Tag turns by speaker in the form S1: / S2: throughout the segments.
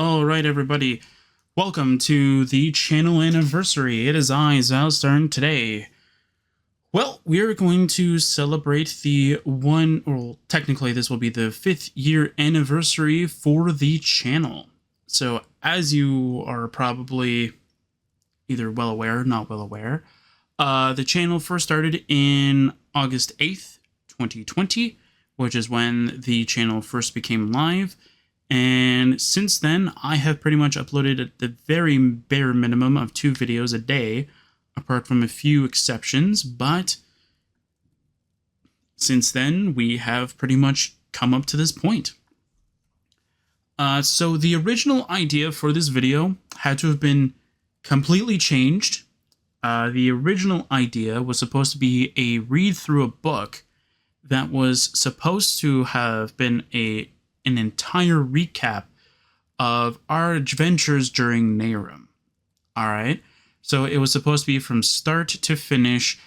S1: All right, everybody. Welcome to the channel anniversary. It is I, Xilestar, and today, well, we are going to celebrate technically this will be the 5th year anniversary for the channel. So, as you are probably either well aware or not well aware, the channel first started in August 8th, 2020, which is when the channel first became live. And since then, I have pretty much uploaded at the very bare minimum of 2 videos a day, apart from a few exceptions, but since then, we have pretty much come up to this point. So the original idea for this video had to have been completely changed. The original idea was supposed to be a read through a book that was supposed to have been an entire recap of our adventures during Nehrim. Alright? So it was supposed to be from start to finish,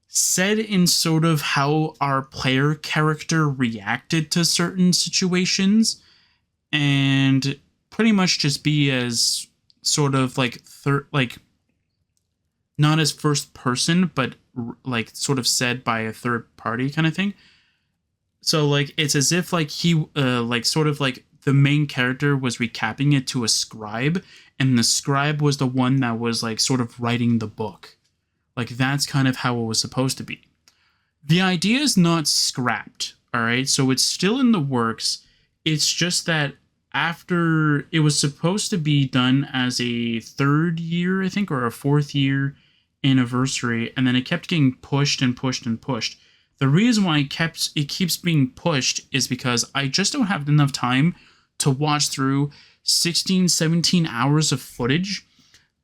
S1: said in sort of how our player character reacted to certain situations, and pretty much just be as sort of not as first person, but like sort of said by a third party kind of thing. So, like, it's as if, like, he, sort of, like, the main character was recapping it to a scribe, and the scribe was the one that was, like, sort of writing the book. Like, that's kind of how it was supposed to be. The idea is not scrapped, alright? So it's still in the works. It's just that after it was supposed to be done as a 3rd year, I think, or a 4th year anniversary, and then it kept getting pushed and pushed and pushed. The reason why it keeps being pushed is because I just don't have enough time to watch through 16, 17 hours of footage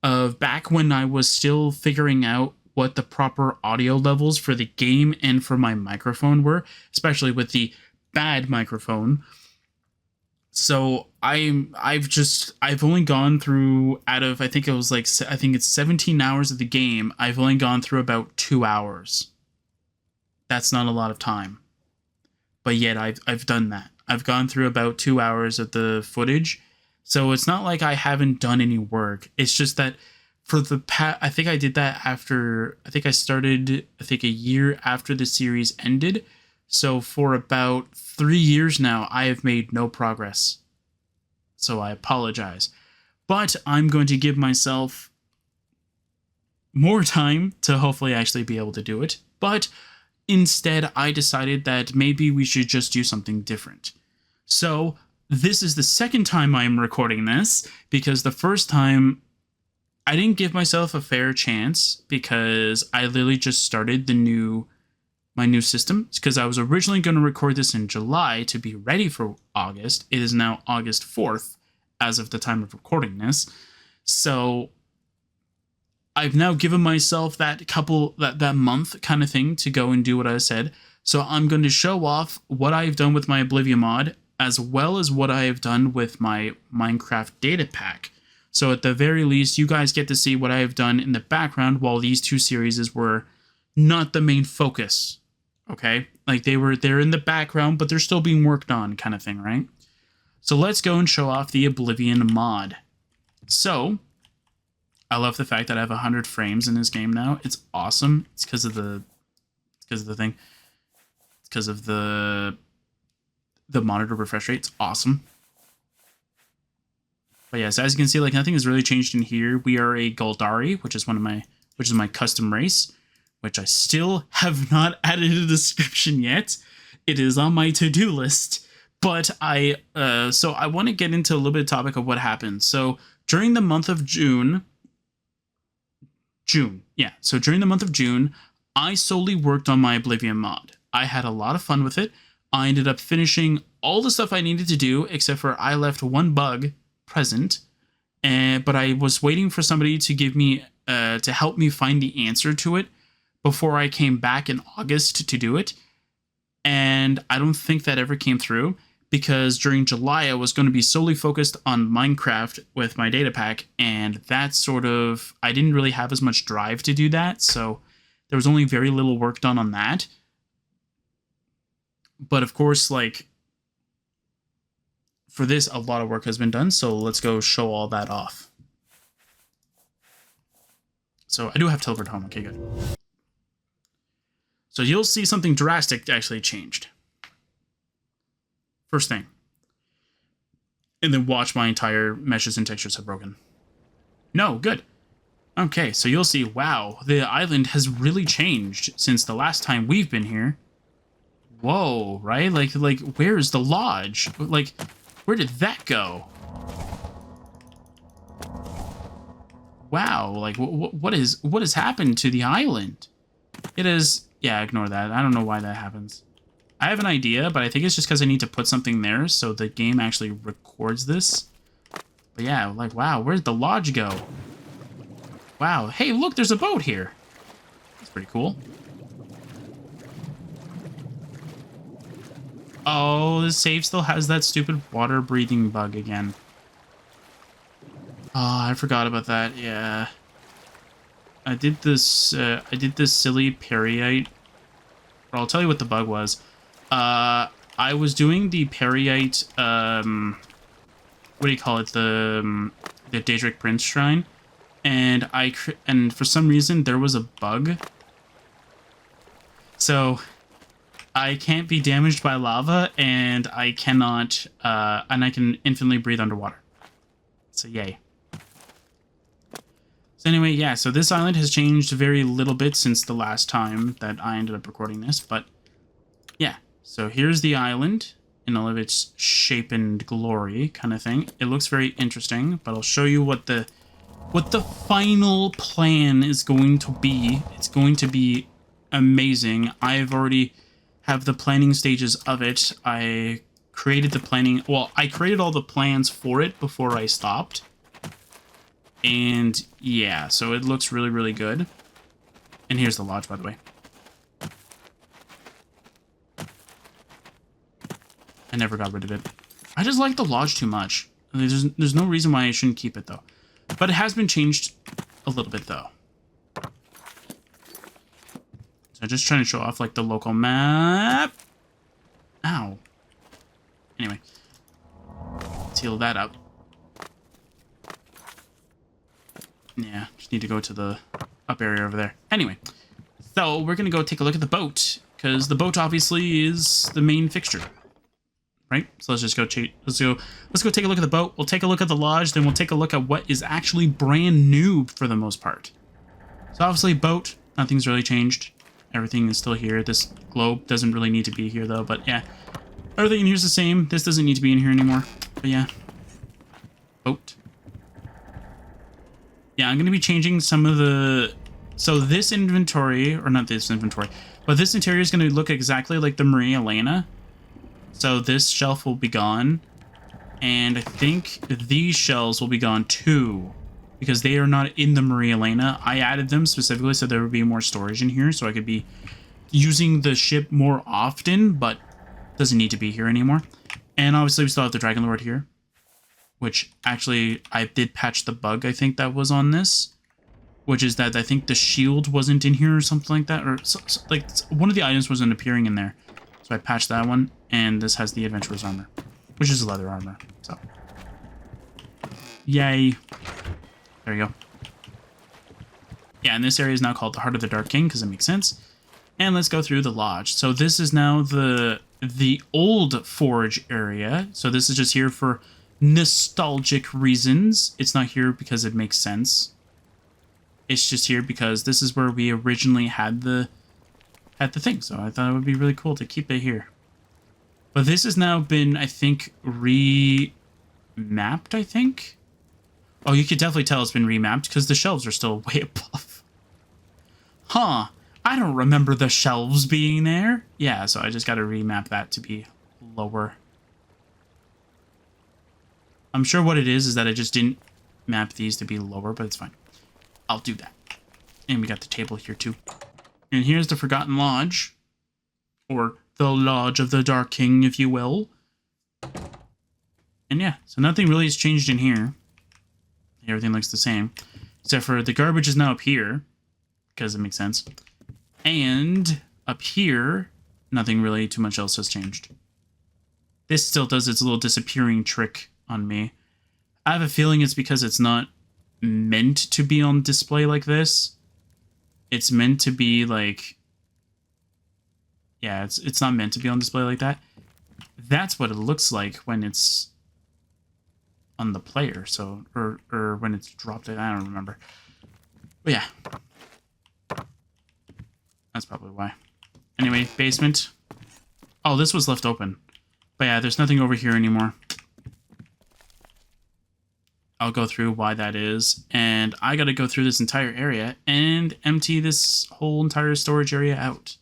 S1: of back when I was still figuring out what the proper audio levels for the game and for my microphone were, especially with the bad microphone. So I've only gone through, out of, I think it's 17 hours of the game, I've only gone through about 2 hours. That's not a lot of time. But yet I've done that. I've gone through about 2 hours of the footage. So it's not like I haven't done any work. It's just that for the I think I did that after, I think I started, a year after the series ended. So for about 3 years now, I have made no progress. So I apologize. But I'm going to give myself more time to hopefully actually be able to do it. But instead, I decided that maybe we should just do something different. So this is the second time I'm recording this, because the first time I didn't give myself a fair chance, because I literally just started my new system, because I was originally going to record this in July to be ready for August. It is now August 4th as of the time of recording this. So I've now given myself that month kind of thing to go and do what I said. So I'm going to show off what I've done with my Oblivion mod, as well as what I have done with my Minecraft data pack. So at the very least, you guys get to see what I have done in the background while these 2 series were not the main focus. Okay? Like, they're in the background, but they're still being worked on kind of thing, right? So let's go and show off the Oblivion mod. So I love the fact that I have 100 frames in this game now. It's awesome. It's because of the thing. It's because of the monitor refresh rate. It's awesome. But yes, as you can see, like, nothing has really changed in here. We are a Guldari, which is my custom race, which I still have not added a description yet. It is on my to-do list. But so I want to get into a little bit of topic of what happened. So during the month of June, so during the month of June, I solely worked on my Oblivion mod. I had a lot of fun with it. I ended up finishing all the stuff I needed to do, except for I left one bug present, but I was waiting for somebody to give me, to help me find the answer to it before I came back in August to do it. And I don't think that ever came through, because during July I was going to be solely focused on Minecraft with my data pack, and that sort of, I didn't really have as much drive to do that, so there was only very little work done on that. But of course, like, for this, a lot of work has been done, so let's go show all that off. So I do have teleport home. Okay, good. So you'll see something drastic actually changed. First thing. And then watch my entire meshes and textures have broken. No, good. Okay, so you'll see, wow, the island has really changed since the last time we've been here. Whoa, right? Like, where's the lodge? Like, where did that go? Wow, like, what has happened to the island? It is, yeah, ignore that. I don't know why that happens. I have an idea, but I think it's just because I need to put something there so the game actually records this. But yeah, like, wow, where'd the lodge go? Wow, hey, look, there's a boat here. That's pretty cool. Oh, the save still has that stupid water-breathing bug again. Oh, I forgot about that, yeah. I did this silly Periite. I'll tell you what the bug was. I was doing the Periite, what do you call it? The Daedric Prince Shrine. And for some reason, there was a bug. So I can't be damaged by lava, and I cannot, and I can infinitely breathe underwater. So yay. So anyway, yeah, so this island has changed very little bit since the last time that I ended up recording this, but yeah. So here's the island in all of its shape and glory kind of thing. It looks very interesting, but I'll show you what the final plan is going to be. It's going to be amazing. I've already have the planning stages of it. I created the planning. Well, I created all the plans for it before I stopped. And yeah, so it looks really, really good. And here's the lodge, by the way. I never got rid of it. I just like the lodge too much. There's no reason why I shouldn't keep it, though. But it has been changed a little bit, though. So just trying to show off, like, the local map. Ow. Anyway. Let's heal that up. Yeah, just need to go to the up area over there. Anyway. So, we're going to go take a look at the boat. Because the boat, obviously, is the main fixture. Right? So let's just go let's go take a look at the boat. We'll take a look at the lodge, then we'll take a look at what is actually brand new for the most part. So obviously boat, nothing's really changed. Everything is still here. This globe doesn't really need to be here though, but yeah. Everything in here's the same. This doesn't need to be in here anymore. But yeah. Boat. Yeah, I'm gonna be changing some of the this inventory, or not this inventory, but this interior is gonna look exactly like the Maria Elena. So this shelf will be gone, and I think these shelves will be gone too, because they are not in the Maria Elena. I added them specifically so there would be more storage in here, so I could be using the ship more often, but doesn't need to be here anymore. And obviously we still have the Dragon Lord here, which actually I did patch the bug I think that was on this, which is that I think the shield wasn't in here or something like that, or like one of the items wasn't appearing in there. So I patched that one, and this has the Adventurer's Armor, which is leather armor, so. Yay. There you go. Yeah, and this area is now called the Heart of the Dark King, because it makes sense. And let's go through the lodge. So this is now the old forge area. So this is just here for nostalgic reasons. It's not here because it makes sense. It's just here because this is where we originally had the thing, so I thought it would be really cool to keep it here. But this has now been, I think, remapped, I think? Oh, you could definitely tell it's been remapped, because the shelves are still way above. Huh, I don't remember the shelves being there. Yeah, so I just got to remap that to be lower. I'm sure what it is that I just didn't map these to be lower, but it's fine. I'll do that. And we got the table here, too. And here's the Forgotten Lodge, or the Lodge of the Dark King, if you will. And yeah, so nothing really has changed in here. Everything looks the same, except for the garbage is now up here, because it makes sense. And up here, nothing really too much else has changed. This still does its little disappearing trick on me. I have a feeling it's because it's not meant to be on display like this. It's meant to be like... Yeah, it's not meant to be on display like that. That's what it looks like when it's on the player, so... Or when it's dropped, I don't remember. But yeah. That's probably why. Anyway, basement. Oh, this was left open. But yeah, there's nothing over here anymore. I'll go through why that is. And I gotta go through this entire area and empty this whole entire storage area out.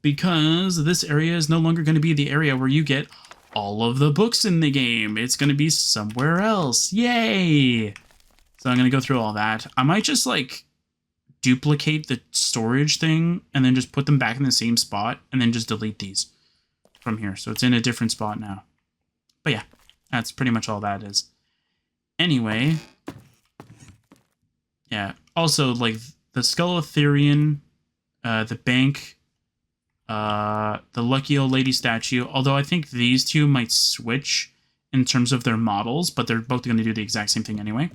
S1: Because this area is no longer going to be the area where you get all of the books in the game. It's going to be somewhere else. Yay! So I'm going to go through all that. I might just, like, duplicate the storage thing and then just put them back in the same spot and then just delete these from here. So it's in a different spot now. But yeah, that's pretty much all that is. Anyway, yeah. Also, like, the Skullitherian, the bank... the Lucky Old Lady statue, although I think these two might switch in terms of their models, but they're both going to do the exact same thing anyway.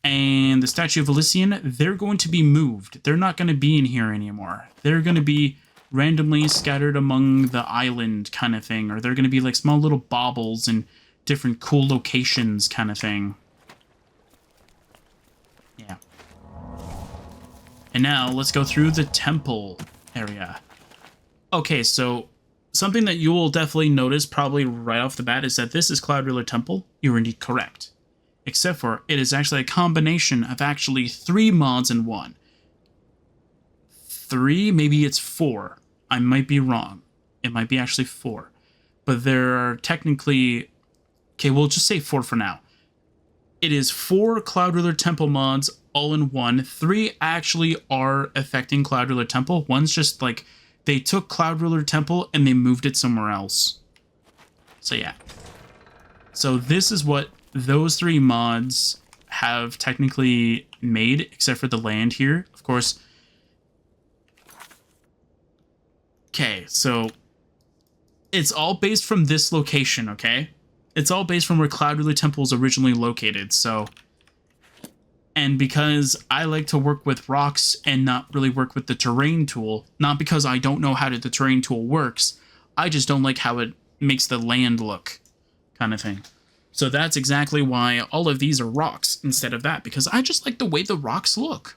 S1: And the Statue of Elysian, they're going to be moved. They're not going to be in here anymore. They're going to be randomly scattered among the island kind of thing, or they're going to be like small little baubles in different cool locations kind of thing. Yeah. And now let's go through the temple area. Okay, so something that you will definitely notice probably right off the bat is that this is Cloud Ruler Temple. You're indeed correct. Except for it is actually a combination of actually 3 mods in one. 3? Maybe it's 4. I might be wrong. It might be actually 4. But there are technically... Okay, we'll just say 4 for now. It is 4 Cloud Ruler Temple mods all in one. 3 actually are affecting Cloud Ruler Temple. One's just like... They took Cloud Ruler Temple and they moved it somewhere else. So yeah. So this is what those 3 mods have technically made, except for the land here. Of course. Okay, so it's all based from this location, okay? It's all based from where Cloud Ruler Temple was originally located, so... And because I like to work with rocks and not really work with the terrain tool, not because I don't know how the terrain tool works, I just don't like how it makes the land look, kind of thing. So that's exactly why all of these are rocks instead of that, because I just like the way the rocks look.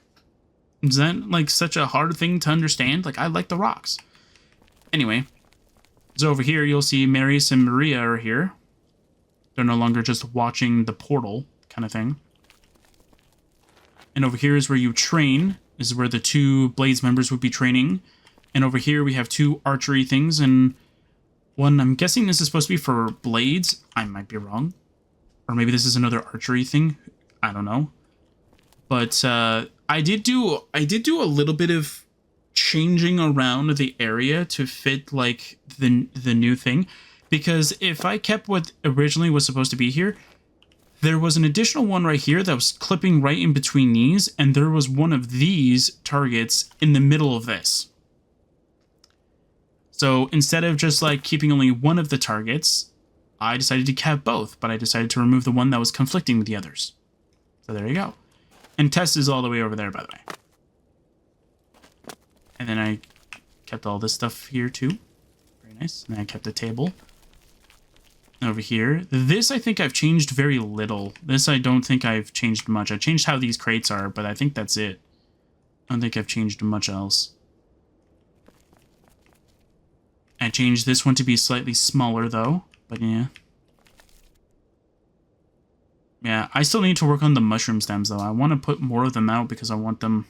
S1: Is that like such a hard thing to understand? Like, I like the rocks. Anyway, so over here you'll see Marius and Maria are here. They're no longer just watching the portal kind of thing. And over here is where you train. This is where the 2 Blades members would be training. And over here we have 2 archery things. And one, I'm guessing this is supposed to be for blades. I might be wrong. Or maybe this is another archery thing. I don't know. But I did do a little bit of changing around the area to fit like the new thing. Because if I kept what originally was supposed to be here... There was an additional one right here that was clipping right in between these, and there was one of these targets in the middle of this. So instead of just like keeping only one of the targets, I decided to keep both, but I decided to remove the one that was conflicting with the others. So there you go. And Tess is all the way over there, by the way. And then I kept all this stuff here too. Very nice. And then I kept the table. Over here. This I think I've changed very little. This I don't think I've changed much. I changed how these crates are, but I think that's it. I don't think I've changed much else. I changed this one to be slightly smaller though, but yeah. Yeah, I still need to work on the mushroom stems though. I want to put more of them out because I want them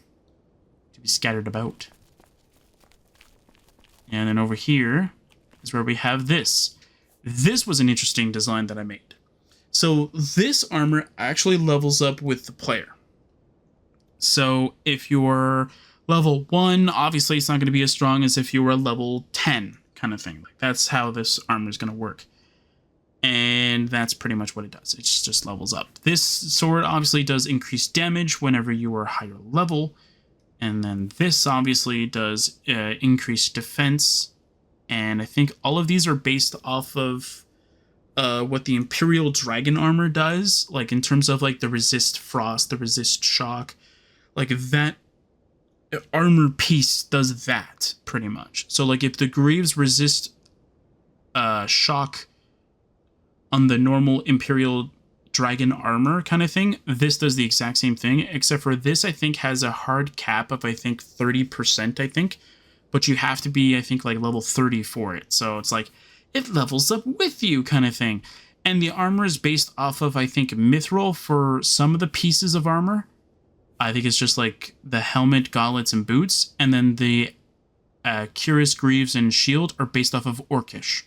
S1: to be scattered about. And then over here is where we have this. This was an interesting design that I made. So this armor actually levels up with the player. So if you're level 1, obviously it's not going to be as strong as if you were level 10 kind of thing. Like that's how this armor is going to work. And that's pretty much what it does. It just levels up. This sword obviously does increase damage whenever you are higher level. And then this obviously does increase defense And I think all of these are based off of what the Imperial Dragon armor does, like in terms of like the resist frost, the resist shock, like that armor piece does that pretty much. So like if the Greaves resist shock on the normal Imperial Dragon armor kind of thing, this does the exact same thing, except for this I think has a hard cap of I think 30%, I think, but you have to be I think like level 30 for it. So it's like it levels up with you kind of thing. And the armor is based off of I think mithril for some of the pieces of armor. I think it's just like the helmet, gauntlets, and boots, and then the cuirass, greaves, and shield are based off of orcish.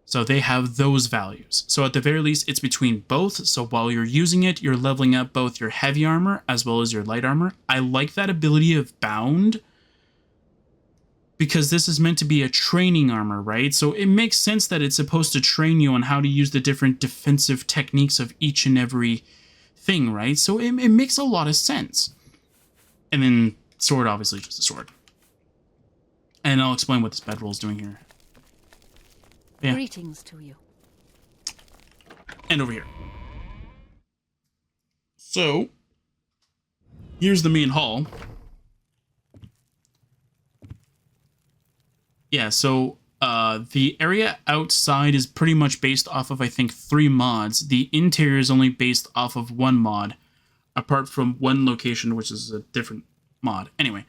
S1: So they have those values. So at the very least, it's between both. So while you're using it, you're leveling up both your heavy armor as well as your light armor. I like that ability of bound because this is meant to be a training armor, right? So it makes sense that it's supposed to train you on how to use the different defensive techniques of each and every thing, right? So it makes a lot of sense. And then sword, obviously just a sword. And I'll explain what this bedroll is doing here. Yeah.
S2: Greetings to you.
S1: And over here. So, here's the main hall. Yeah, so the area outside is pretty much based off of, I think, 3 mods. The interior is only based off of 1 mod, apart from one location, which is a different mod. Anyway,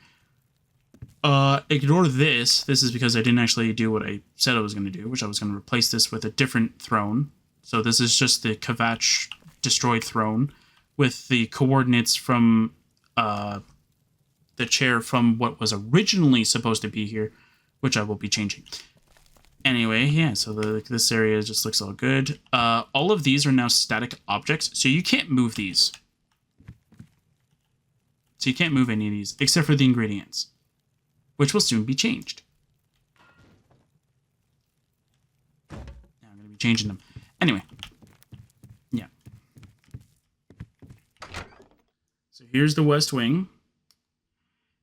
S1: ignore this. This is because I didn't actually do what I said I was going to do, which I was going to replace this with a different throne. So this is just the Kvatch destroyed throne with the coordinates from the chair from what was originally supposed to be here, which I will be changing. Anyway, yeah, so this area just looks all good. All of these are now static objects, so you can't move these. So you can't move any of these, except for the ingredients, which will soon be changed. Now I'm going to be changing them. Anyway, yeah. So here's the West Wing.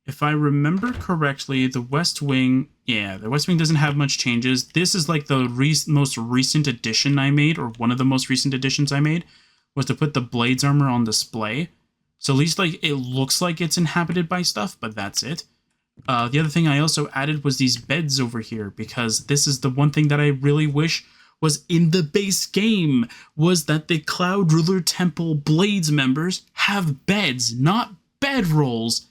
S1: If I remember correctly, the West Wing, yeah, the West Wing doesn't have much changes. This is like the most recent addition I made, or one of the most recent additions I made, was to put the Blades armor on display. So at least like it looks like it's inhabited by stuff, but that's it. The other thing I also added was these beds over here, because this is the one thing that I really wish was in the base game, was that the Cloud Ruler Temple Blades members have beds, not bedrolls,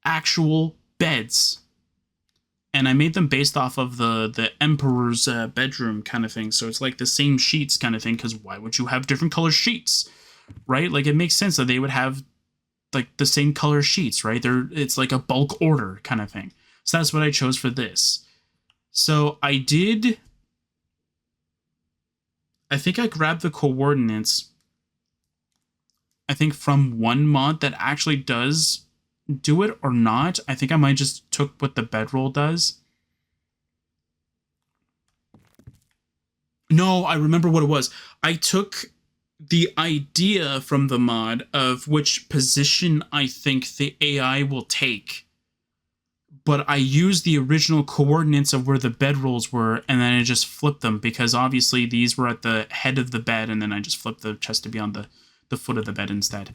S1: actual beds. And I made them based off of the Emperor's bedroom kind of thing, so it's like the same sheets kind of thing, because why would you have different color sheets, right? Like it makes sense that they would have like the same color sheets, right? It's like a bulk order kind of thing. So that's what I chose for this. So I think I grabbed the coordinates, I think from one mod that actually does do it or not. I think I might just took what the bedroll does. No, I remember what it was. I took the idea from the mod of which position I think the AI will take, but I used the original coordinates of where the bedrolls were, and then I just flipped them, because obviously these were at the head of the bed, and then I just flipped the chest to be on the foot of the bed instead.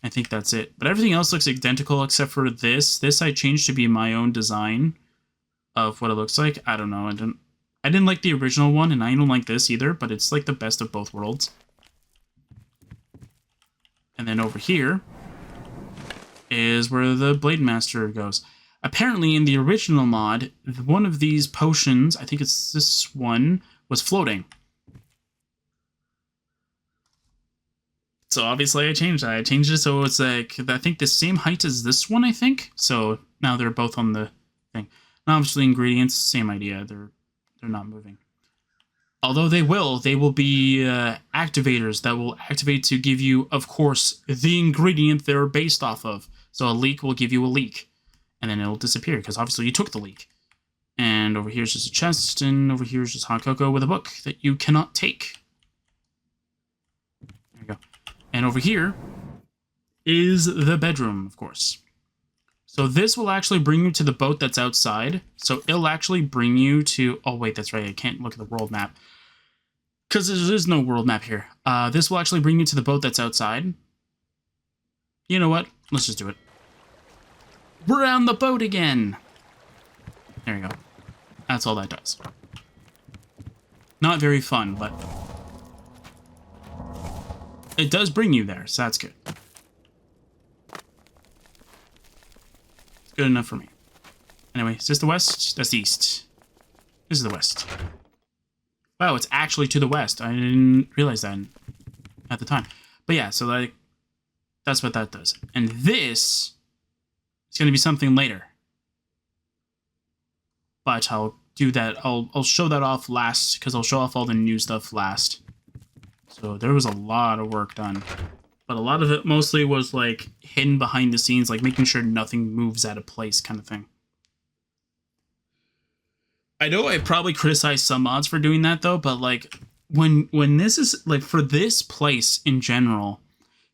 S1: I think that's it. But everything else looks identical except for this. This I changed to be my own design of what it looks like. I don't know. I didn't like the original one, and I don't like this either, but it's like the best of both worlds. And then over here is where the Blade Master goes. Apparently in the original mod, one of these potions, I think it's this one, was floating. So obviously I changed that. I changed it so it's like, I think the same height as this one, I think. So now they're both on the thing. And obviously ingredients, same idea. They're not moving. Although they will be activators that will activate to give you, of course, the ingredient they're based off of. So a leak will give you a leak. And then it'll disappear, because obviously you took the leak. And over here's just a chest, and over here's just hot cocoa with a book that you cannot take. There you go. And over here is the bedroom, of course. So this will actually bring you to the boat that's outside. So it'll actually bring you to... Oh, wait, that's right. I can't look at the world map. Because there is no world map here. This will actually bring you to the boat that's outside. You know what? Let's just do it. We're on the boat again. There you go. That's all that does. Not very fun, but... it does bring you there, so that's good. It's good enough for me. Anyway, is this the west? That's the east. This is the west. Wow, it's actually to the west. I didn't realize that at the time. But yeah, so like, that's what that does. And this is going to be something later. But I'll do that. I'll show that off last, because I'll show off all the new stuff last. So there was a lot of work done. But a lot of it mostly was like hidden behind the scenes, like making sure nothing moves out of place kind of thing. I know I probably criticized some mods for doing that though, but like when this is like for this place in general,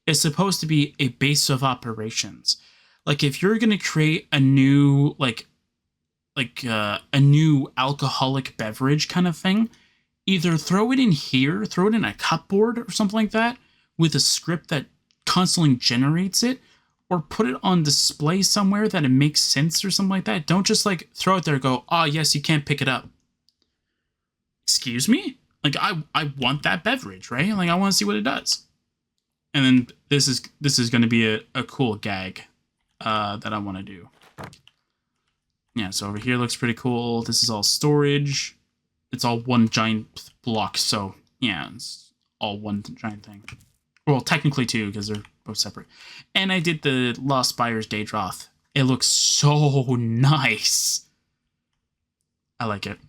S1: it's supposed to be a base of operations. Like if you're going to create a new a new alcoholic beverage kind of thing, either throw it in here, throw it in a cupboard or something like that with a script that constantly generates it, or put it on display somewhere that it makes sense or something like that. Don't just like throw it there and go, oh yes, you can't pick it up. Excuse me? Like I want that beverage, right? Like I want to see what it does. And then this is going to be a cool gag that I want to do. Yeah, so over here looks pretty cool. This is all storage. It's all one giant block, so yeah, it's all one giant thing. Well, technically two, because they're both separate. And I did the Lost Spires Daedroth. It looks so nice. I like it.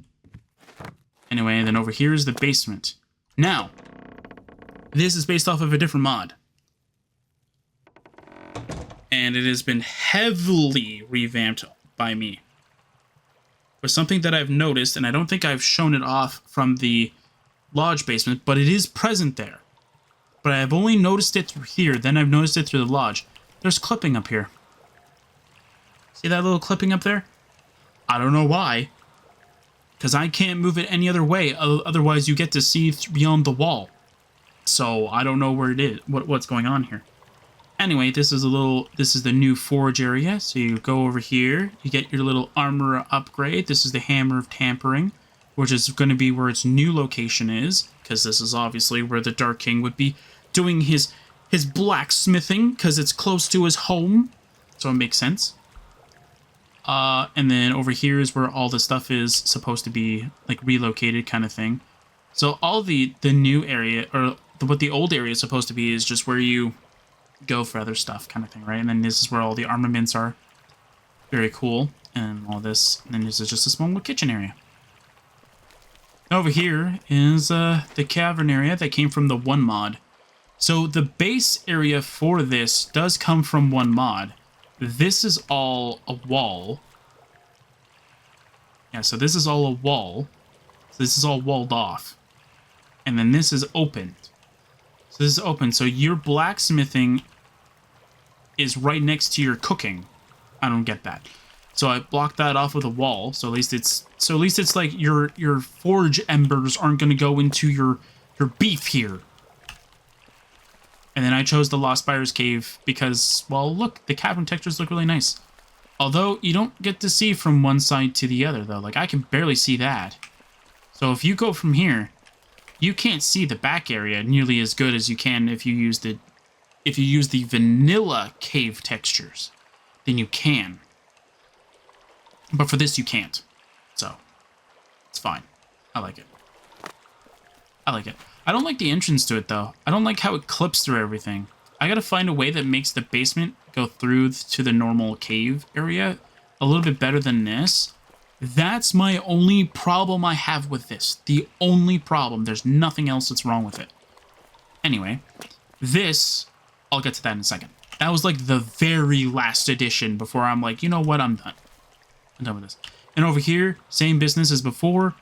S1: Anyway, and then over here is the basement. Now, this is based off of a different mod. And it has been heavily revamped by me. But something that I've noticed, and I don't think I've shown it off from the lodge basement, but it is present there. But I've only noticed it through here, then I've noticed it through the lodge. There's clipping up here. See that little clipping up there? I don't know why. Because I can't move it any other way, otherwise you get to see beyond the wall. So I don't know where it is, what's going on here. Anyway, this is the new forge area. So you go over here, you get your little armor upgrade. This is the Hammer of Tampering, which is going to be where its new location is, because this is obviously where the Dark King would be doing his blacksmithing, because it's close to his home. So it makes sense. And then over here is where all the stuff is supposed to be like relocated kind of thing. So all the new area, or what the old area is supposed to be, is just where you go for other stuff kind of thing, right? And then this is where all the armaments are. Very cool. And all this. And then this is just a small little kitchen area. Over here is the cavern area that came from the 1 mod. So the base area for this does come from 1 mod. This is all a wall. Yeah, so this is all a wall. So this is all walled off. And then this is opened. So this is open. So your blacksmithing is right next to your cooking. I don't get that. So I blocked that off with a wall. So at least it's like your forge embers aren't going to go into your beef here. And then I chose the Lost Spires Cave because, well, look, the cavern textures look really nice. Although you don't get to see from one side to the other though. Like I can barely see that. So if you go from here, you can't see the back area nearly as good as you can if you use the vanilla cave textures. Then you can. But for this you can't. So it's fine. I like it. I like it. I don't like the entrance to it though. I don't like how it clips through everything. I gotta find a way that makes the basement go through to the normal cave area a little bit better than this. That's my only problem I have with this. The only problem. There's nothing else that's wrong with it. Anyway, this, I'll get to that in a second. That was like the very last edition before I'm like, you know what, I'm done. I'm done with this. And over here, same business as before.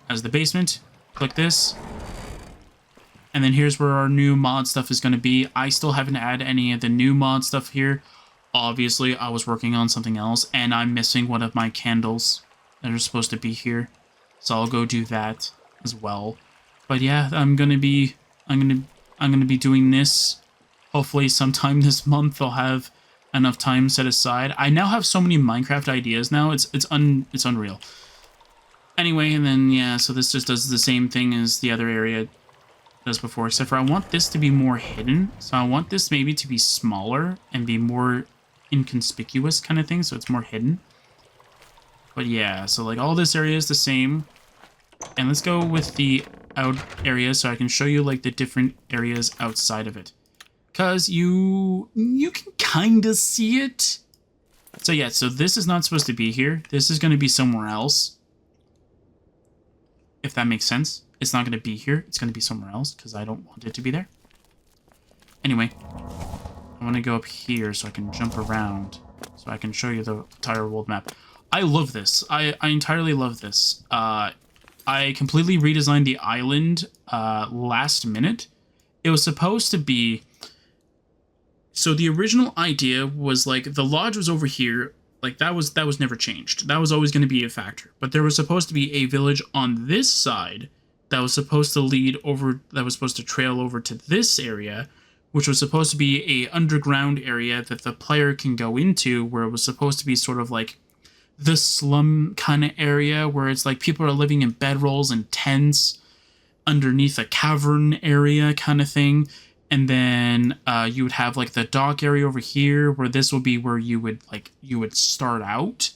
S1: As the basement. Click this. And then here's where our new mod stuff is going to be. I still haven't added any of the new mod stuff here. obviously I was working on something else, and I'm missing one of my candles that are supposed to be here. So I'll go do that as well. But yeah, I'm gonna be doing this. Hopefully sometime this month I'll have enough time set aside. I now have so many Minecraft ideas now. It's unreal. Anyway, and then yeah, so this just does the same thing as the other area does before, except for I want this to be more hidden. So I want this maybe to be smaller and be more inconspicuous kind of thing, so it's more hidden. But yeah, so like all this area is the same. And let's go with the out area so I can show you like the different areas outside of it. Cause you can kind of see it. So yeah, so this is not supposed to be here. This is going to be somewhere else. If that makes sense. It's not going to be here. It's going to be somewhere else because I don't want it to be there. Anyway, I want to go up here so I can jump around. So I can show you the entire world map. I love this. I entirely love this. I completely redesigned the island last minute. It was supposed to be... So the original idea was like the lodge was over here. Like that was never changed. That was always going to be a factor. But there was supposed to be a village on this side that was supposed to lead over, that was supposed to trail over to this area, which was supposed to be a underground area that the player can go into, where it was supposed to be sort of like the slum kind of area where it's like people are living in bedrolls and tents underneath a cavern area kind of thing. And then you would have like the dock area over here where this would be where you would start out.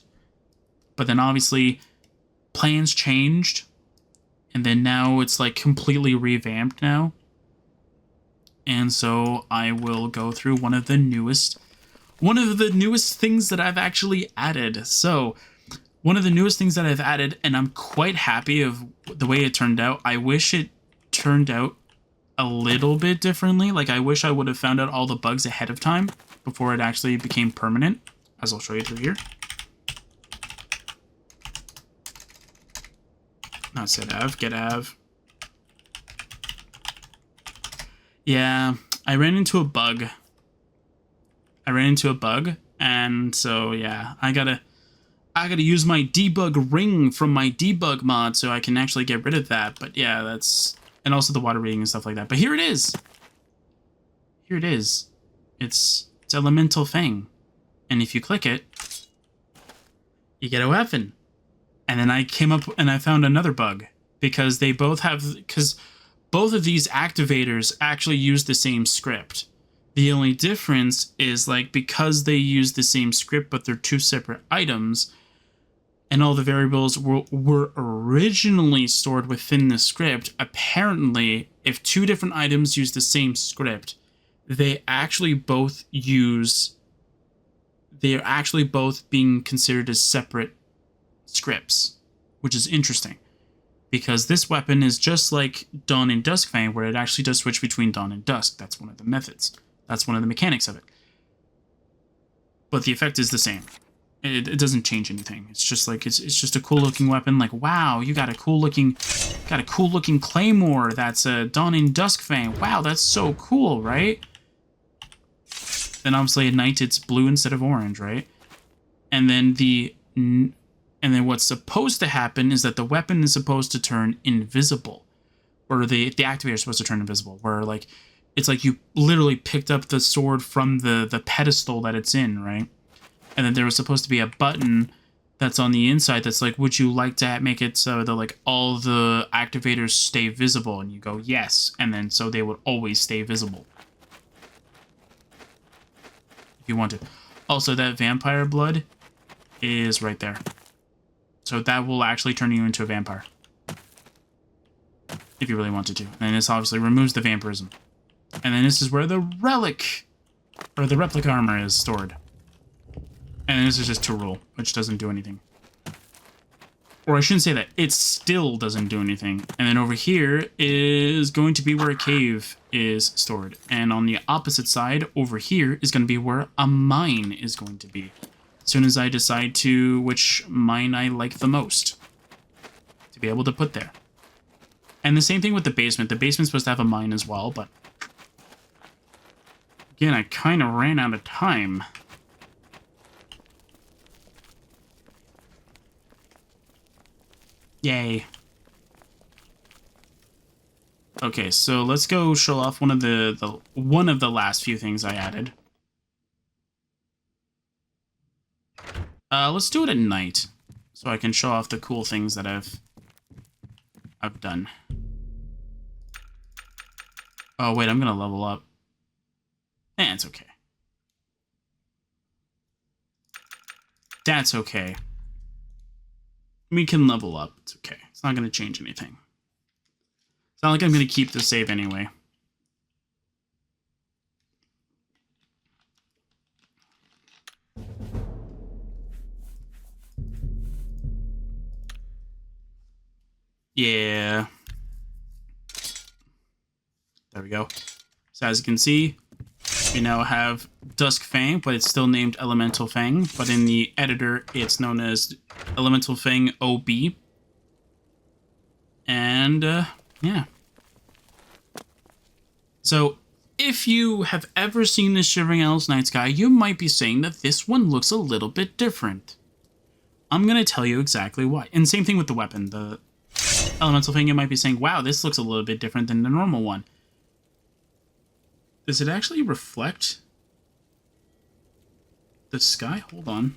S1: But then obviously plans changed. And then now it's like completely revamped now. And so I will go through one of the newest things that I've actually added. So one of the newest things that I've added, and I'm quite happy of the way it turned out. I wish it turned out a little bit differently. Like I wish I would have found out all the bugs ahead of time before it actually became permanent, as I'll show you through here. Not set Av, get Av. Yeah, I ran into a bug. And so yeah, I gotta use my debug ring from my debug mod so I can actually get rid of that. But yeah, that's, and also the water reading and stuff like that. But here it is. Here it is. It's Elemental Fang. And if you click it, you get a weapon. And then I came up and I found another bug because they both have, because both of these activators actually use the same script. The only difference is like because they use the same script, but they're two separate items, and all the variables were originally stored within the script. Apparently, if two different items use the same script, they actually both they're actually both being considered as separate scripts, which is interesting. Because this weapon is just like Dawn and Dusk Fang, where it actually does switch between Dawn and Dusk. That's one of the methods. That's one of the mechanics of it. But the effect is the same. It doesn't change anything. It's just like it's just a cool looking weapon. Like, wow, you got a cool looking claymore that's a Dawn and Dusk Fang. Wow, that's so cool, right? Then obviously at night it's blue instead of orange, right? And then what's supposed to happen is that the weapon is supposed to turn invisible, or the activator is supposed to turn invisible. Where like it's like you literally picked up the sword from the pedestal that it's in, right? And then there was supposed to be a button that's on the inside that's like, would you like to make it so that like all the activators stay visible? And you go yes, and then so they would always stay visible if you want to. Also, that vampire blood is right there. So that will actually turn you into a vampire. If you really wanted to. And this obviously removes the vampirism. And then this is where the relic, or the replica armor is stored. And this is just Tyrul, which doesn't do anything. Or I shouldn't say that. It still doesn't do anything. And then over here is going to be where a cave is stored. And on the opposite side, over here, is going to be where a mine is going to be. As soon as I decide to which mine I like the most to be able to put there. And the same thing with the basement. The basement's supposed to have a mine as well, but again, I kind of ran out of time. Yay. Okay, so let's go show off one of the last few things I added. Let's do it at night, so I can show off the cool things that I've done. Oh wait, I'm gonna level up. It's okay. That's okay. We can level up. It's okay. It's not gonna change anything. It's not like I'm gonna keep the save anyway. Yeah. There we go. So as you can see, we now have Dusk Fang, but it's still named Elemental Fang. But in the editor, it's known as Elemental Fang OB. And, yeah. So, if you have ever seen the Shivering Isles Night Sky, you might be saying that this one looks a little bit different. I'm going to tell you exactly why. And same thing with the weapon. The Elemental Fang, you might be saying, wow, this looks a little bit different than the normal one. Does it actually reflect the sky? Hold on.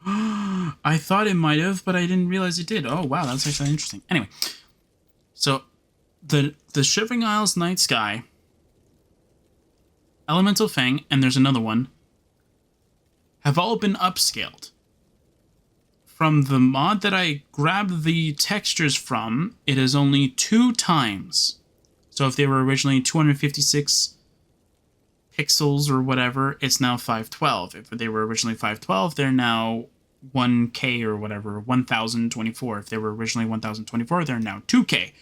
S1: I thought it might have, but I didn't realize it did. Oh, wow, that's actually interesting. Anyway, so the Shivering Isles Night Sky, Elemental Fang, and there's another one, have all been upscaled. From the mod that I grabbed the textures from, it is only 2 times. So if they were originally 256 pixels or whatever, it's now 512. If they were originally 512, they're now 1K or whatever, 1024. If they were originally 1024, they're now 2K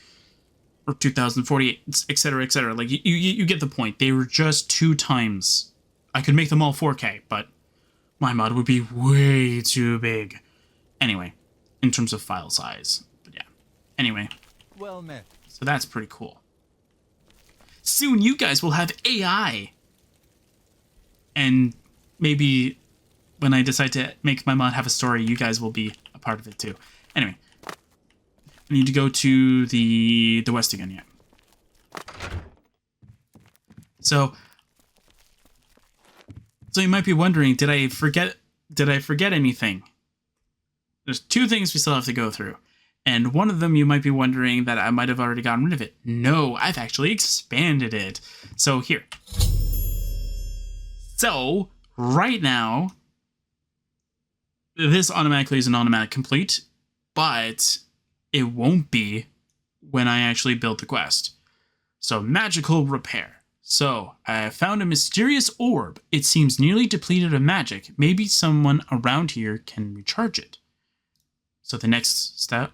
S1: or 2048, etc., etc. Like you get the point. They were just 2 times. I could make them all 4K, but my mod would be way too big. Anyway, in terms of file size. But yeah. Anyway.
S2: Well met.
S1: So that's pretty cool. Soon you guys will have AI. And maybe when I decide to make my mod have a story, you guys will be a part of it too. Anyway. I need to go to the west again, yeah. So you might be wondering, did I forget anything? There's 2 things we still have to go through. And one of them you might be wondering that I might have already gotten rid of it. No, I've actually expanded it. So here. So, right now, this automatically is an automatic complete, but it won't be when I actually build the quest. So, magical repair. So, I found a mysterious orb. It seems nearly depleted of magic. Maybe someone around here can recharge it. So the next step,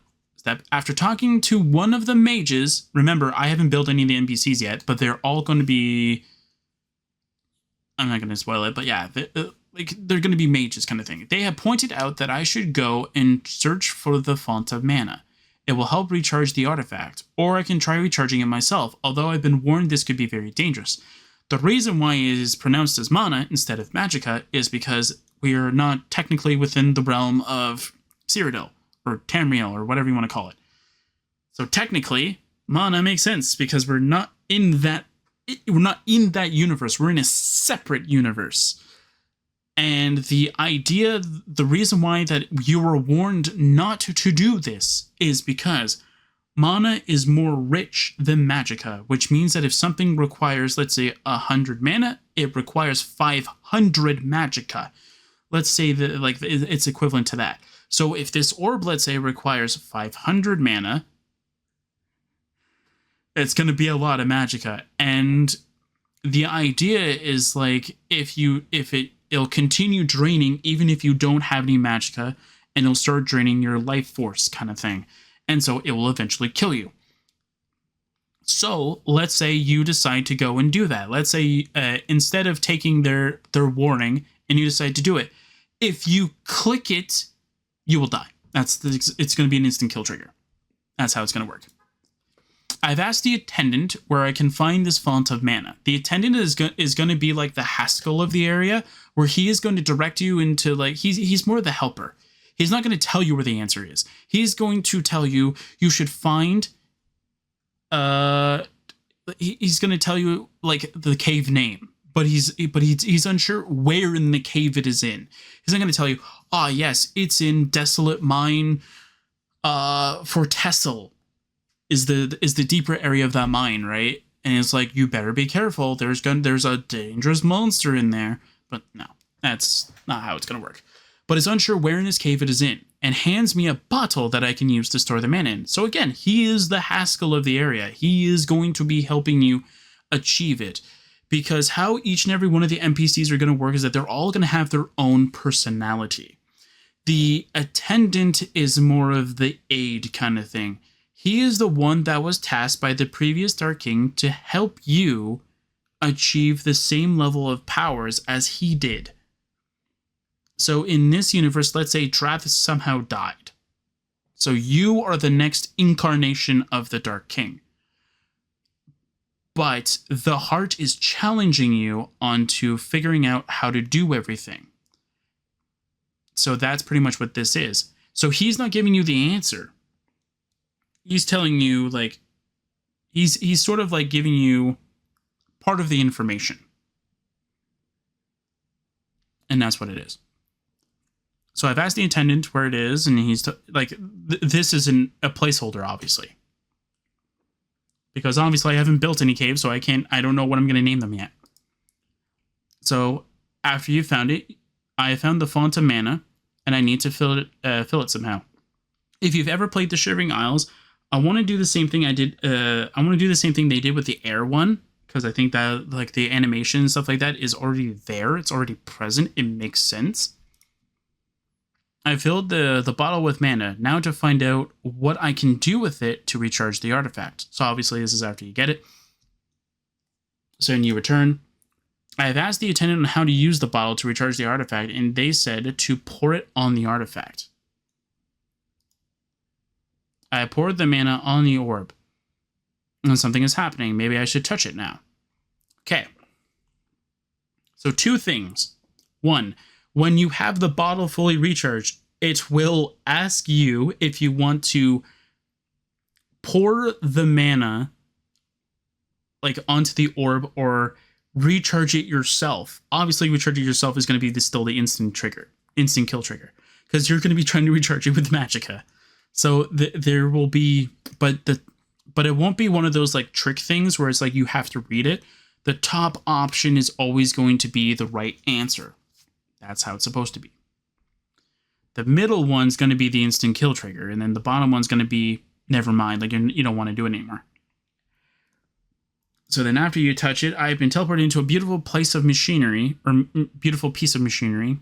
S1: after talking to one of the mages, remember, I haven't built any of the NPCs yet, but they're all going to be, I'm not going to spoil it, but yeah, they're going to be mages kind of thing. They have pointed out that I should go and search for the Font of Mana. It will help recharge the artifact, or I can try recharging it myself, although I've been warned this could be very dangerous. The reason why it is pronounced as mana instead of Magicka is because we are not technically within the realm of Cyrodiil, or Tamriel, or whatever you want to call it. So technically, mana makes sense because we're not in that universe. We're in a separate universe. And the reason why that you were warned not to do this is because mana is more rich than Magicka, which means that if something requires, let's say, 100 mana, it requires 500 Magicka. Let's say that it's equivalent to that. So if this orb, let's say, requires 500 mana, it's going to be a lot of Magicka. And the idea is like it'll continue draining even if you don't have any Magicka, and it'll start draining your life force kind of thing. And so it will eventually kill you. So let's say you decide to go and do that. Let's say instead of taking their warning and you decide to do it, if you click it, you will die. It's going to be an instant kill trigger. That's how it's going to work. I've asked the attendant where I can find this Font of Mana. The attendant is going to be like the Haskell of the area, where he is going to direct you into, like, he's more the helper. He's not going to tell you where the answer is. He's going to tell you you should find he's going to tell you like the cave name, but he's unsure where in the cave it is in. He's not going to tell you, "Ah, yes, it's in Desolate Mine for Tessel." Is the deeper area of that mine, right? And it's like, you better be careful. There's a dangerous monster in there. But no, that's not how it's going to work. But is unsure where in this cave it is in, and hands me a bottle that I can use to store the mana in. So again, he is the Haskell of the area. He is going to be helping you achieve it. Because how each and every one of the NPCs are going to work is that they're all going to have their own personality. The attendant is more of the aid kind of thing. He is the one that was tasked by the previous Dark King to help you achieve the same level of powers as he did. So in this universe, let's say Drath somehow died. So you are the next incarnation of the Dark King. But the heart is challenging you onto figuring out how to do everything. So that's pretty much what this is. So he's not giving you the answer. He's telling you, like, he's sort of like giving you part of the information. And that's what it is. So I've asked the attendant where it is, and he's this isn't a placeholder, obviously. Because obviously I haven't built any caves, so I don't know what I'm going to name them yet. So after you found it, I found the font of mana, and I need to fill it somehow. If you've ever played the Shivering Isles, I want to do the same thing I did. I want to do the same thing they did with the air one, because I think that like the animation and stuff like that is already there. It's already present. It makes sense. I filled the bottle with mana. Now to find out what I can do with it to recharge the artifact. So obviously this is after you get it. So when you return, I have asked the attendant on how to use the bottle to recharge the artifact, and they said to pour it on the artifact. I poured the mana on the orb. And something is happening. Maybe I should touch it now. Okay. So 2 things. 1, when you have the bottle fully recharged, it will ask you if you want to pour the mana like onto the orb or recharge it yourself. Obviously, recharge it yourself is going to be still the instant kill trigger, because you're going to be trying to recharge it with Magicka. So there will be, but it won't be one of those like trick things where it's like you have to read it. The top option is always going to be the right answer. That's how it's supposed to be. The middle one's going to be the instant kill trigger, and then the bottom one's going to be never mind, like you don't want to do it anymore. So then after you touch it, I've been teleported into a beautiful place of machinery, or beautiful piece of machinery.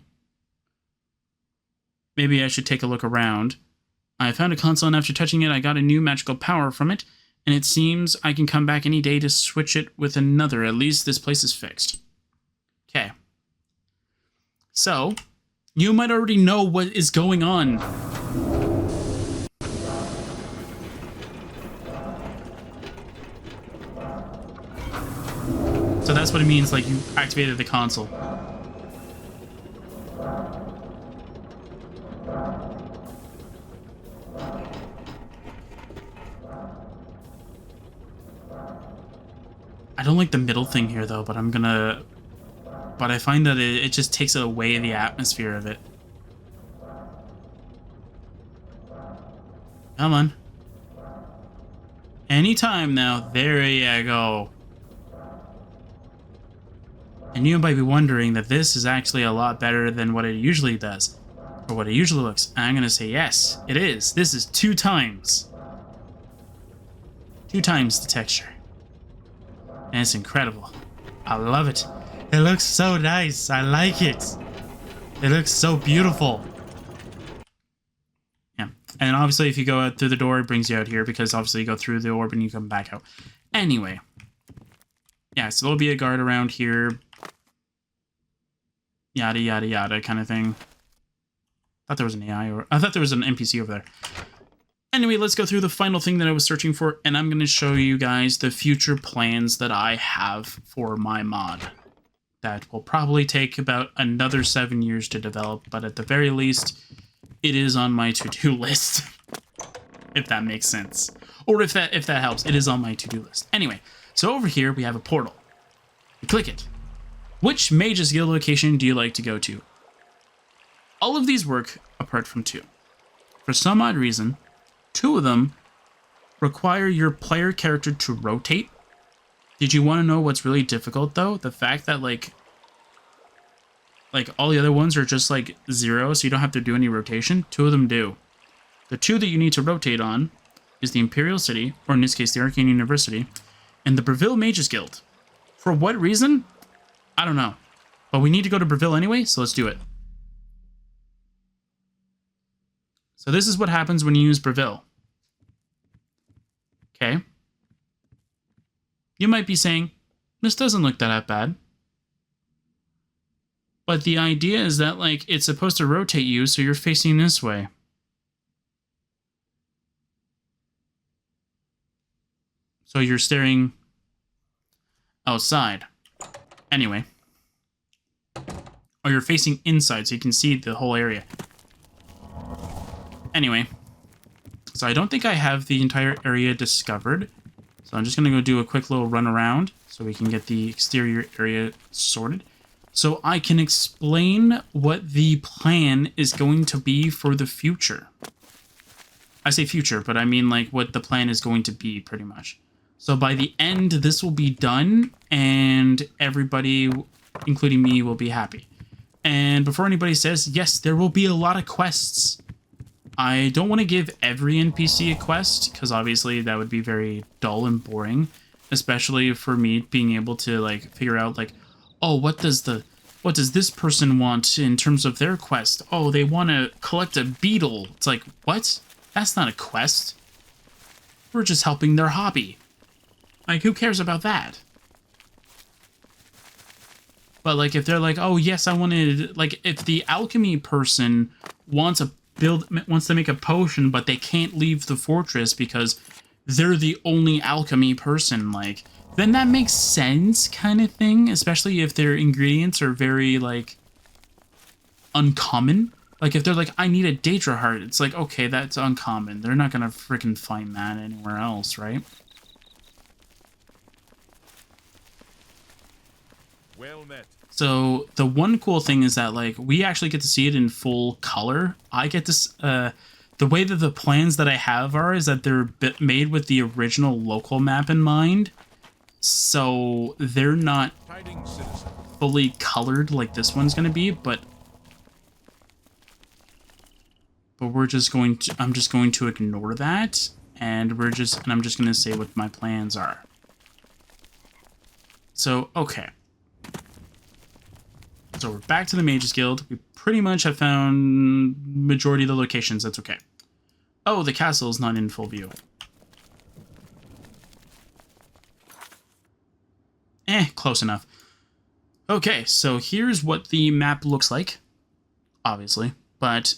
S1: Maybe I should take a look around. I found a console, and after touching it, I got a new magical power from it, and it seems I can come back any day to switch it with another. At least this place is fixed. Okay. So, you might already know what is going on. So that's what it means, like, you activated the console. I don't like the middle thing here, though, but I find that it just takes it away the atmosphere of it. Come on. Anytime now. There you go. And you might be wondering that this is actually a lot better than what it usually does, or what it usually looks. And I'm going to say yes, it is. This is 2 times. 2 times the texture. And it's incredible. I love it. It looks so nice. I like it. It looks so beautiful. Yeah. And obviously if you go out through the door, it brings you out here, because obviously you go through the orb and you come back out. Anyway. Yeah, so there'll be a guard around here. Yada, yada, yada kind of thing. I thought there was an AI, or I thought there was an NPC over there. Anyway, let's go through the final thing that I was searching for, and I'm going to show you guys the future plans that I have for my mod. That will probably take about another 7 years to develop, but at the very least, it is on my to-do list. If that makes sense. Or if that helps, it is on my to-do list. Anyway, so over here we have a portal. You click it. Which Mage's Guild location do you like to go to? All of these work apart from 2. For some odd reason, 2 of them require your player character to rotate. Did you want to know what's really difficult though? The fact that like all the other ones are just like 0, so you don't have to do any rotation. 2 of them do. The 2 that you need to rotate on is the Imperial City, or in this case the Arcane University, and the Breville Mages Guild. For what reason? I don't know. But we need to go to Breville anyway, so let's do it. So this is what happens when you use Breville. Okay. You might be saying, this doesn't look that bad. But the idea is that, like, it's supposed to rotate you, so you're facing this way. So you're staring outside. Anyway. Or you're facing inside, so you can see the whole area. Anyway. So I don't think I have the entire area discovered. So I'm just going to go do a quick little run around so we can get the exterior area sorted. So I can explain what the plan is going to be for the future. I say future, but I mean like what the plan is going to be pretty much. So by the end, this will be done and everybody, including me, will be happy. And before anybody says, yes, there will be a lot of quests. I don't want to give every NPC a quest because obviously that would be very dull and boring, especially for me being able to like figure out like, oh, what does this person want in terms of their quest? Oh, they want to collect a beetle. It's like, what? That's not a quest. We're just helping their hobby. Like, who cares about that? But like, if they're like, oh yes, I wanted, like, if the alchemy person wants to make a potion, but they can't leave the fortress because they're the only alchemy person, like, then that makes sense, kind of thing. Especially if their ingredients are very like uncommon. Like if they're like, I need a Daedra heart, it's like, okay, that's uncommon. They're not gonna freaking find that anywhere else, right?
S2: Well met.
S1: So the one cool thing is that like we actually get to see it in full color. I get this the way that the plans that I have are is that they're made with the original local map in mind. So they're not fully colored like this one's going to be, but we're just going to, I'm just going to ignore that, and I'm just going to say what my plans are. So, okay. So we're back to the Mages Guild. We pretty much have found majority of the locations. That's okay. Oh, the castle is not in full view. Close enough. Okay, so here's what the map looks like, obviously, but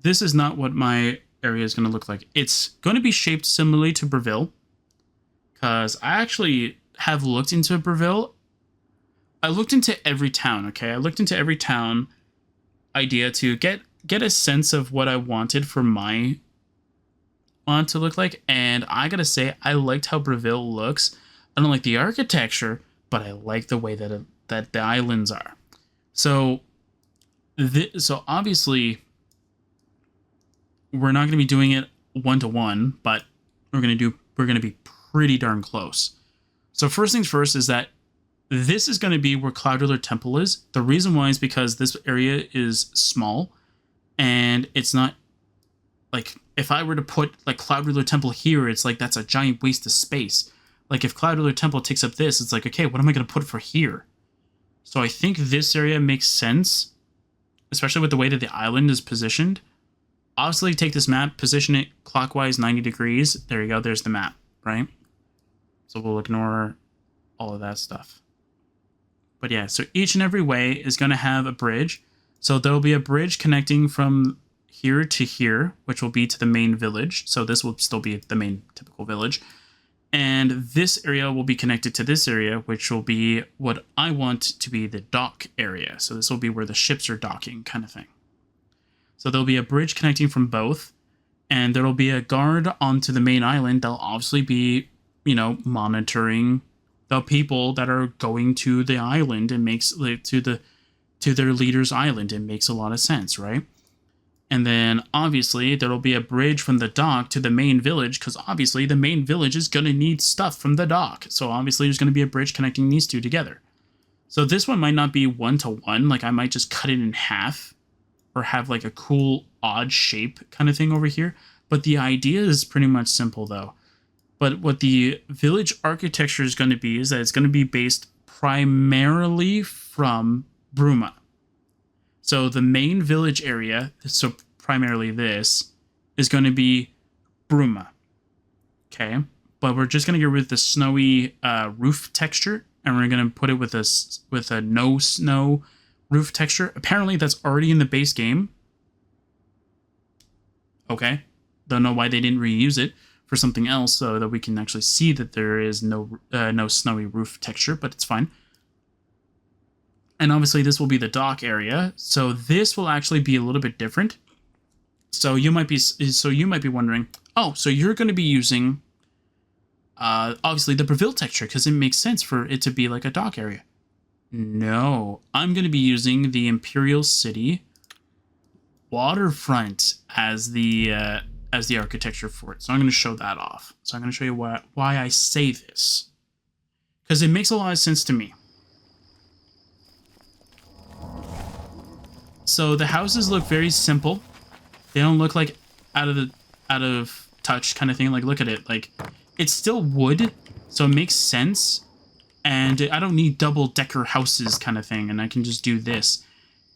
S1: this is not what my area is going to look like. It's going to be shaped similarly to Breville, because I actually have looked into Breville. I looked into every town, okay? I looked into every town idea to get a sense of what I wanted for my want to look like, and I gotta say, I liked how Breville looks. I don't like the architecture, but I like the way that that the islands are. So, so obviously, we're not going to be doing it 1-to-1, but we're going to be pretty darn close. So first things first is that this is going to be where Cloud Ruler Temple is. The reason why is because this area is small, and it's not like if I were to put like Cloud Ruler Temple here, it's like that's a giant waste of space. Like, if Cloud Ruler Temple takes up this, it's like, okay, what am I going to put for here? So I think this area makes sense, especially with the way that the island is positioned. Obviously, take this map, position it clockwise 90 degrees. There you go, there's the map, right? So we'll ignore all of that stuff. But yeah, so each and every way is going to have a bridge. So there'll be a bridge connecting from here to here, which will be to the main village. So this will still be the main typical village. And this area will be connected to this area, which will be what I want to be the dock area. So this will be where the ships are docking, kind of thing. So there'll be a bridge connecting from both, and there'll be a guard onto the main island. They'll obviously be, monitoring the people that are going to the island. It makes to their leader's island. It makes a lot of sense, right? And then obviously there'll be a bridge from the dock to the main village, because obviously the main village is going to need stuff from the dock. So obviously there's going to be a bridge connecting these two together. So this one might not be 1-to-1. Like I might just cut it in half or have like a cool odd shape kind of thing over here. But the idea is pretty much simple though. But what the village architecture is going to be is that it's going to be based primarily from Bruma. So the main village area, so primarily this, is going to be Bruma. Okay? But we're just going to get rid of the snowy roof texture, and we're going to put it with a no snow roof texture. Apparently that's already in the base game. Okay. Don't know why they didn't reuse it for something else so that we can actually see that there is no snowy roof texture, but it's fine. And obviously this will be the dock area, so this will actually be a little bit different. So you might be wondering, oh, so you're going to be using obviously the Breville texture because it makes sense for it to be like a dock area. No, I'm going to be using the Imperial City waterfront as the architecture for it. So I'm going to show that off. So I'm going to show you why I say this, because it makes a lot of sense to me. So the houses look very simple. They don't look like out of touch kind of thing. Like look at it. Like it's still wood, so it makes sense. And I don't need double-decker houses kind of thing, and I can just do this.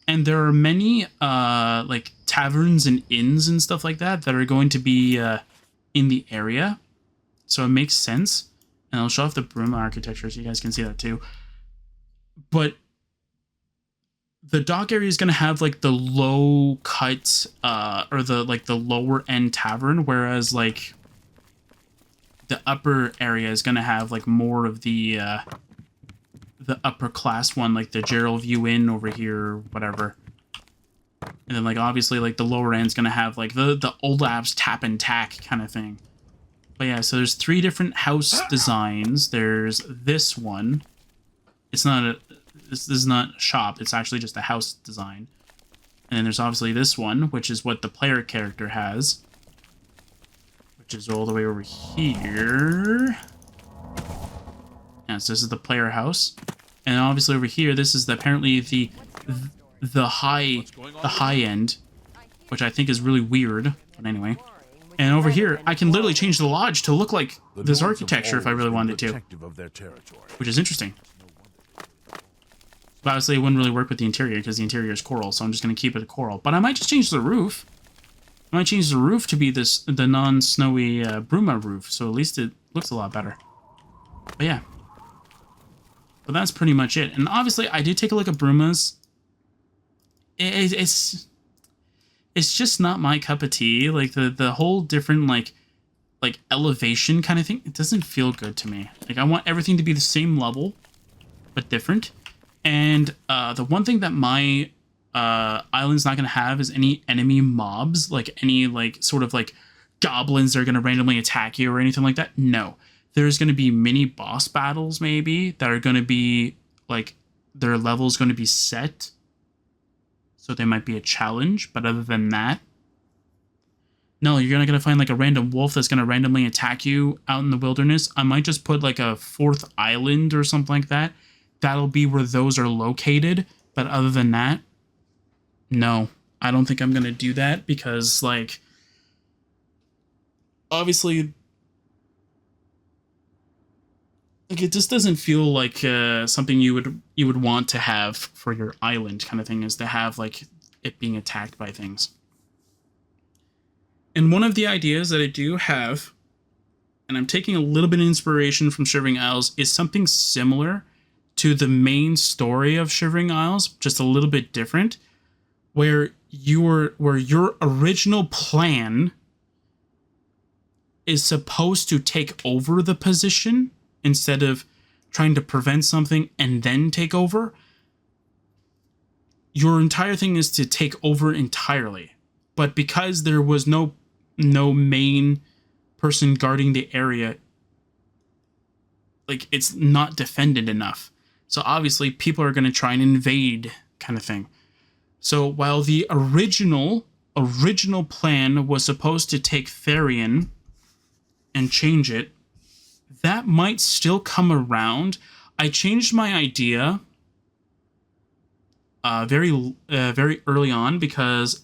S1: And there are many like taverns and inns and stuff like that are going to be in the area, so it makes sense. And I'll show off the Bruma architecture so you guys can see that too. But the dock area is going to have like the low cut or the lower end tavern, whereas like the upper area is going to have like more of the upper class one, like the Gerald View Inn over here, whatever. And then like obviously like the lower end's going to have like the old abs tap and tack kind of thing. But yeah, so there's 3 different house designs. There's this one. It's not this is not a shop, it's actually just a house design. And then there's obviously this one, which is what the player character has, which is all the way over here. Yeah, so this is the player house. And obviously over here, this is apparently the high end, which I think is really weird, but anyway. And over here, I can literally change the lodge to look like this architecture if I really wanted to, which is interesting. But obviously it wouldn't really work with the interior because the interior is coral, so I'm just going to keep it a coral. But I might just change the roof. I might change the roof to be the non-snowy Bruma roof, so at least it looks a lot better. But yeah. But that's pretty much it. And obviously I did take a look at Bruma's. It's just not my cup of tea. Like the whole different like elevation kind of thing, it doesn't feel good to me. Like I want everything to be the same level, but different. And the one thing that my island's not going to have is any enemy mobs, like any like sort of like goblins that are going to randomly attack you or anything like that. No, there's going to be mini boss battles maybe that are going to be like their level's going to be set. So they might be a challenge, but other than that, no, you're not going to find like a random wolf that's going to randomly attack you out in the wilderness. I might just put like a 4th island or something like that. That'll be where those are located. But other than that, no, I don't think I'm going to do that because, like, obviously, like, it just doesn't feel like something you would want to have for your island kind of thing, is to have, like, it being attacked by things. And one of the ideas that I do have, and I'm taking a little bit of inspiration from Shivering Isles, is something similar to the main story of Shivering Isles, just a little bit different, where your original plan is supposed to take over the position instead of trying to prevent something and then take over. Your entire thing is to take over entirely. But because there was no main person guarding the area, like it's not defended enough. So obviously people are going to try and invade, kind of thing. So while the original plan was supposed to take Therian and change it, that might still come around. I changed my idea very early on because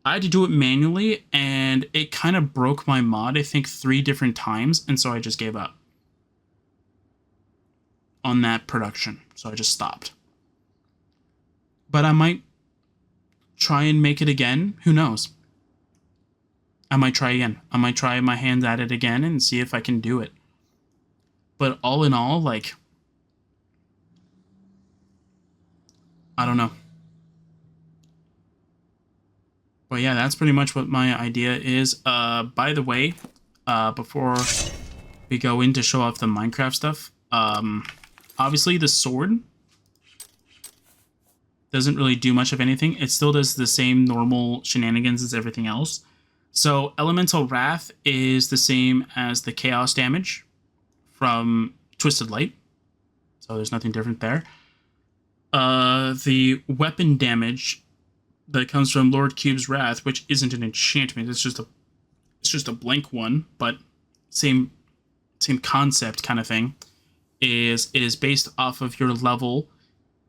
S1: I had to do it manually, and it kind of broke my mod, I think, 3 different times, and so I just gave up on that production. So I just stopped. But I might try and make it again. Who knows? I might try again. I might try my hands at it again and see if I can do it. But all in all, like, I don't know. But yeah, that's pretty much what my idea is. By the way, before we go in to show off the Minecraft stuff, obviously the sword doesn't really do much of anything. It still does the same normal shenanigans as everything else. So Elemental Wrath is the same as the Chaos damage from Twisted Light. So there's nothing different there. The weapon damage that comes from Lord Cube's Wrath, which isn't an enchantment, it's just a blank one, but same concept kind of thing. It is based off of your level.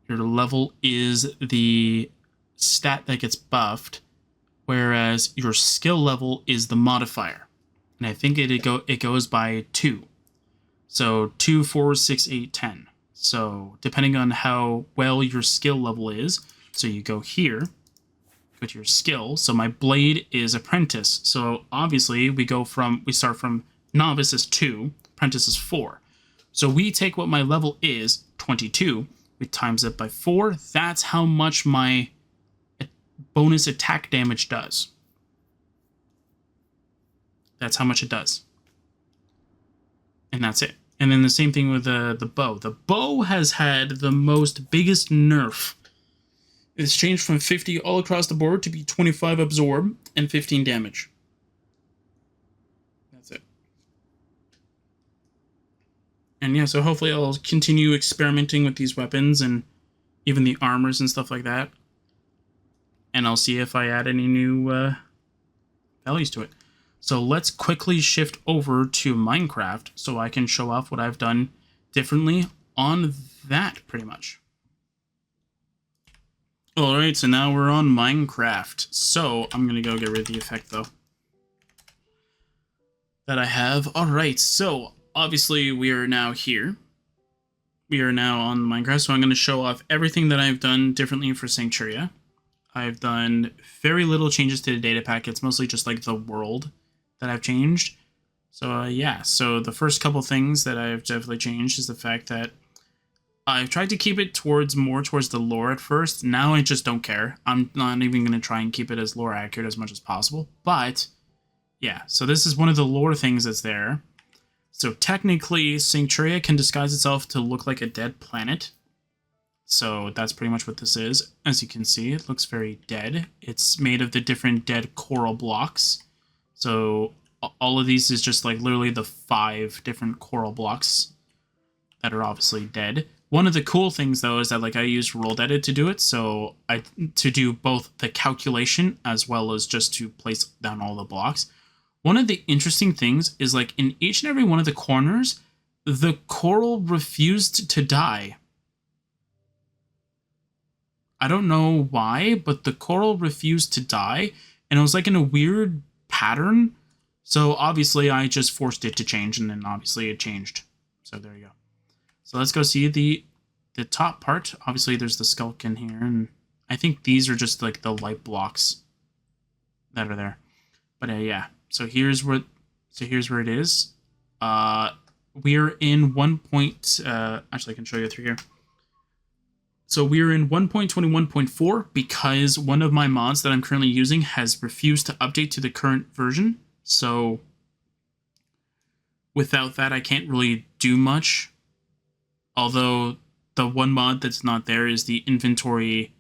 S1: Your level is the stat that gets buffed, whereas your skill level is the modifier. And I think it goes by 2. So 2, 4, 6, 8, 10. So depending on how well your skill level is, so you go here, go to your skill. So my blade is apprentice. So obviously we start from novice is 2, apprentice is 4. So we take what my level is, 22, we times it by 4. That's how much my bonus attack damage does. That's how much it does. And that's it. And then the same thing with the bow. The bow has had the biggest nerf. It's changed from 50 all across the board to be 25 absorb and 15 damage. That's it. And yeah, so hopefully I'll continue experimenting with these weapons and even the armors and stuff like that. And I'll see if I add any new values to it. So let's quickly shift over to Minecraft so I can show off what I've done differently on that, pretty much. Alright, so now we're on Minecraft. So I'm going to go get rid of the effect, though, that I have. Alright, so obviously we are now here. We are now on Minecraft, so I'm going to show off everything that I've done differently for Sancturia. I've done very little changes to the data pack. It's mostly just like the world that I've changed. So yeah, so the first couple things that I've definitely changed is the fact that I've tried to keep it more towards the lore at first. Now I just don't care. I'm not even going to try and keep it as lore accurate as much as possible. But yeah, so this is one of the lore things that's there. So technically, Sancturia can disguise itself to look like a dead planet. So that's pretty much what this is. As you can see, it looks very dead. It's made of the different dead coral blocks. So all of these is just like literally the 5 different coral blocks that are obviously dead. One of the cool things though is that like I used World Edit to do it, so to do both the calculation as well as just to place down all the blocks. One of the interesting things is like in each and every one of the corners, the coral refused to die. I don't know why, but the coral refused to die, and it was like in a weird pattern. So obviously I just forced it to change, and then obviously it changed. So there you go. So let's go see the top part. Obviously there's the skulk in here, and I think these are just like the light blocks that are there. But yeah, so here's where it is. We're in actually I can show you through here. So we're in 1.21.4 because one of my mods that I'm currently using has refused to update to the current version. So without that, I can't really do much. Although the one mod that's not there is the inventory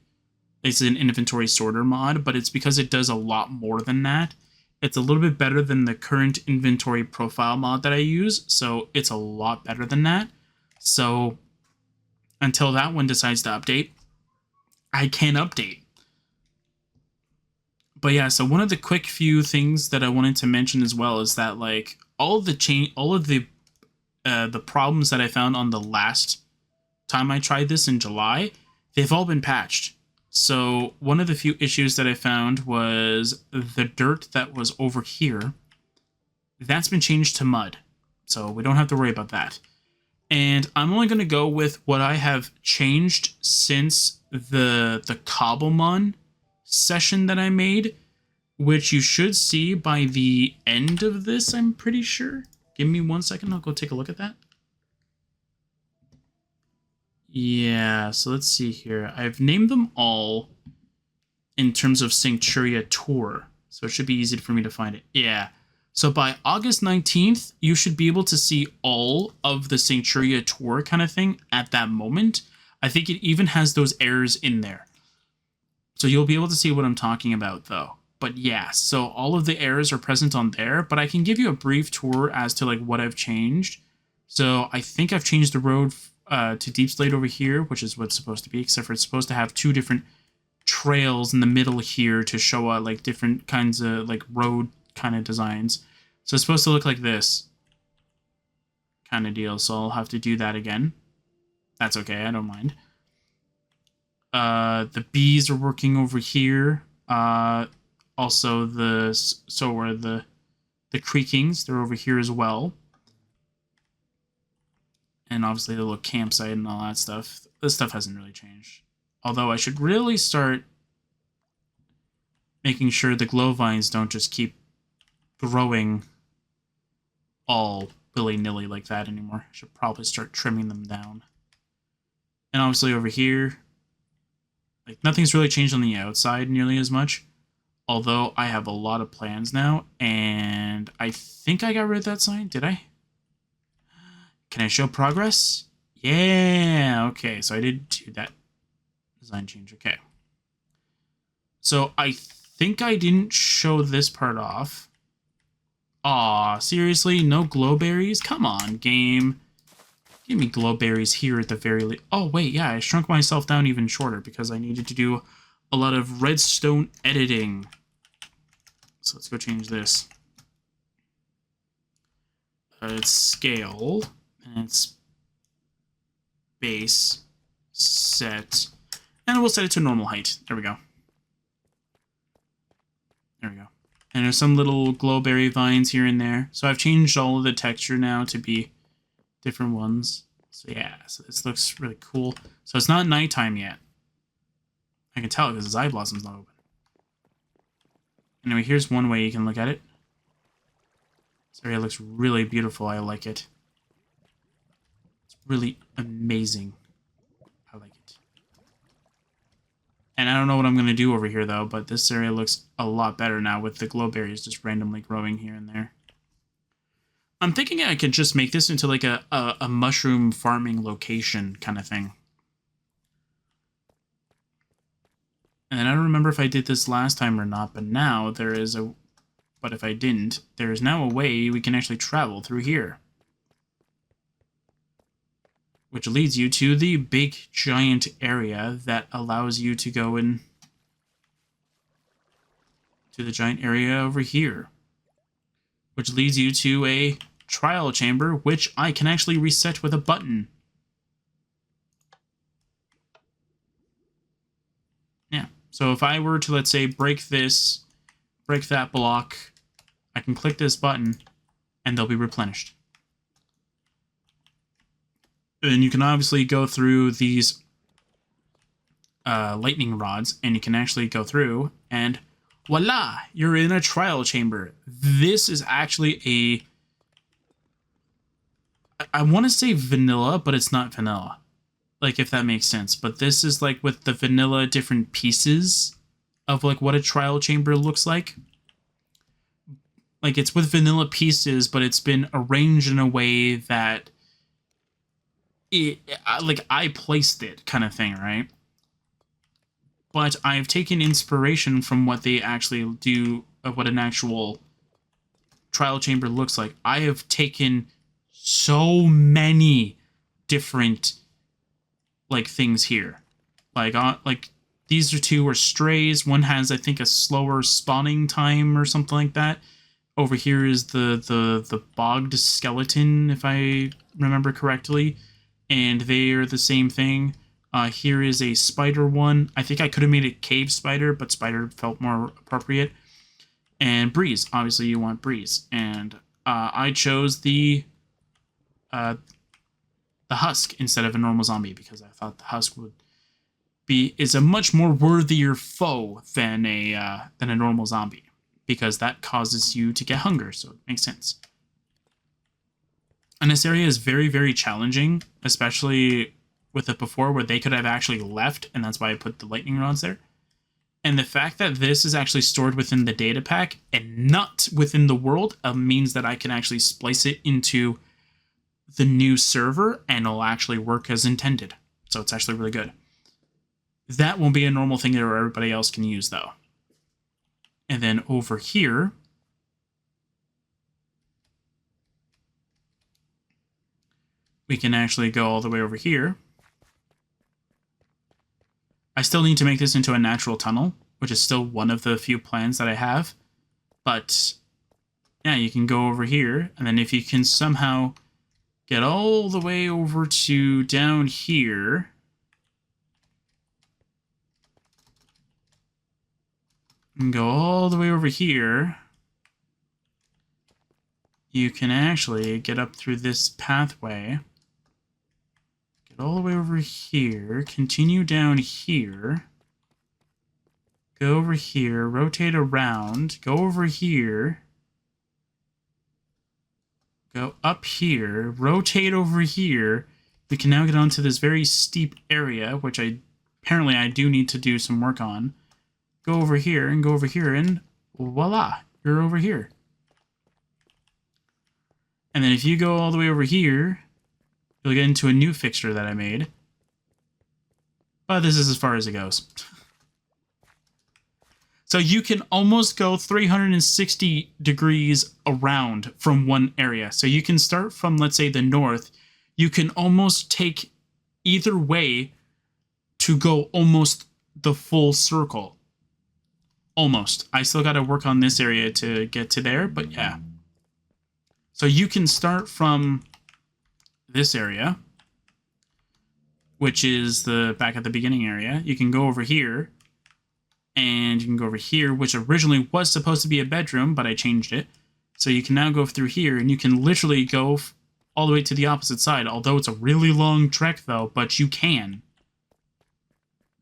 S1: It's an inventory sorter mod, but it's because it does a lot more than that. It's a little bit better than the current inventory profile mod that I use, so it's a lot better than that. So until that one decides to update, I can't update. But yeah, so one of the quick few things that I wanted to mention as well is that like all of the problems that I found on the last time I tried this in July, they've all been patched. So one of the few issues that I found was the dirt that was over here. That's been changed to mud. So we don't have to worry about that. And I'm only going to go with what I have changed since the Cobblemon session that I made, which you should see by the end of this, I'm pretty sure. Give me 1 second, I'll go take a look at that. Yeah, so let's see here. I've named them all in terms of Sancturia Tour, so it should be easy for me to find it. Yeah, so by August 19th, you should be able to see all of the Sancturia Tour kind of thing at that moment. I think it even has those errors in there. So you'll be able to see what I'm talking about, though. But yeah, so all of the errors are present on there, but I can give you a brief tour as to like what I've changed. So I think I've changed the road to Deep Slate over here, which is what it's supposed to be, except for it's supposed to have 2 different trails in the middle here to show like different kinds of like road kind of designs. So it's supposed to look like this kind of deal. So I'll have to do that again. That's okay, I don't mind. The bees are working over here. Also so are the creakings. They're over here as well. And obviously the little campsite and all that stuff. This stuff hasn't really changed. Although I should really start making sure the glow vines don't just keep growing all willy-nilly like that anymore. I should probably start trimming them down. And obviously over here, like nothing's really changed on the outside nearly as much. Although I have a lot of plans now, and I think I got rid of that sign. Did I? Can I show progress? Yeah, okay, so I did do that design change, okay. So I think I didn't show this part off. Aw, seriously? No glowberries? Come on, game. Give me glowberries here at the very least. Oh, wait, yeah, I shrunk myself down even shorter because I needed to do a lot of redstone editing. So let's go change this. It's scale, and it's base, set, and we'll set it to normal height. There we go. There we go. And there's some little glowberry vines here and there. So I've changed all of the texture now to be different ones. So yeah, so this looks really cool. So it's not nighttime yet. I can tell because his eye blossom's not open. Anyway, here's one way you can look at it. This area looks really beautiful. I like it. It's really amazing. I like it. And I don't know what I'm going to do over here, though, but this area looks a lot better now with the glowberries just randomly growing here and there. I'm thinking I could just make this into like a mushroom farming location kind of thing. And I don't remember if I did this last time or not, but now there is a... But if I didn't, there is now a way we can actually travel through here. Which leads you to the big, giant area that allows you to go in... to the giant area over here. Which leads you to a trial chamber, which I can actually reset with a button. Yeah. So if I were to, let's say, break that block, I can click this button, and they'll be replenished. And you can obviously go through these lightning rods, and you can actually go through, and voila! You're in a trial chamber. This is actually a... I want to say vanilla, but it's not vanilla. Like, if that makes sense. But this is, like, with the vanilla different pieces of, like, what a trial chamber looks like. Like, it's with vanilla pieces, but it's been arranged in a way that... like, I placed it kind of thing, right? but I've taken inspiration from what they actually do, of what an actual trial chamber looks like. I have taken so many different like things here. Like these are two are strays. One has, I think, a slower spawning time or something like that. Over here is the bogged skeleton, if I remember correctly, and they are the same thing. Here is a spider one. I think I could have made it cave spider, but spider felt more appropriate. And breeze. Obviously, you want breeze. And I chose the husk instead of a normal zombie because I thought the husk is a much more worthier foe than a normal zombie, because that causes you to get hunger, so it makes sense. And this area is very, very challenging, especially with it before where they could have actually left, and that's why I put the lightning rods there. And the fact that this is actually stored within the data pack and not within the world means that I can actually splice it into the new server and it'll actually work as intended. So it's actually really good. That won't be a normal thing that everybody else can use, though. And then over here, we can actually go all the way over here. I still need to make this into a natural tunnel, which is still one of the few plans that I have. But yeah, you can go over here, and then if you can somehow get all the way over to down here, and go all the way over here, you can actually get up through this pathway, get all the way over here, continue down here, go over here, rotate around, go over here, go up here, rotate over here. We can now get onto this very steep area, which apparently I do need to do some work on. Go over here and go over here, and voila, you're over here. And then if you go all the way over here, you'll get into a new fixture that I made. But this is as far as it goes. So you can almost go 360 degrees around from one area. So you can start from, let's say, the north. You can almost take either way to go almost the full circle. Almost. I still got to work on this area to get to there, but yeah. So you can start from this area, which is the back at the beginning area. You can go over here, and you can go over here, which originally was supposed to be a bedroom, but I changed it. So you can now go through here, and you can literally go all the way to the opposite side, although it's a really long trek, though, but you can.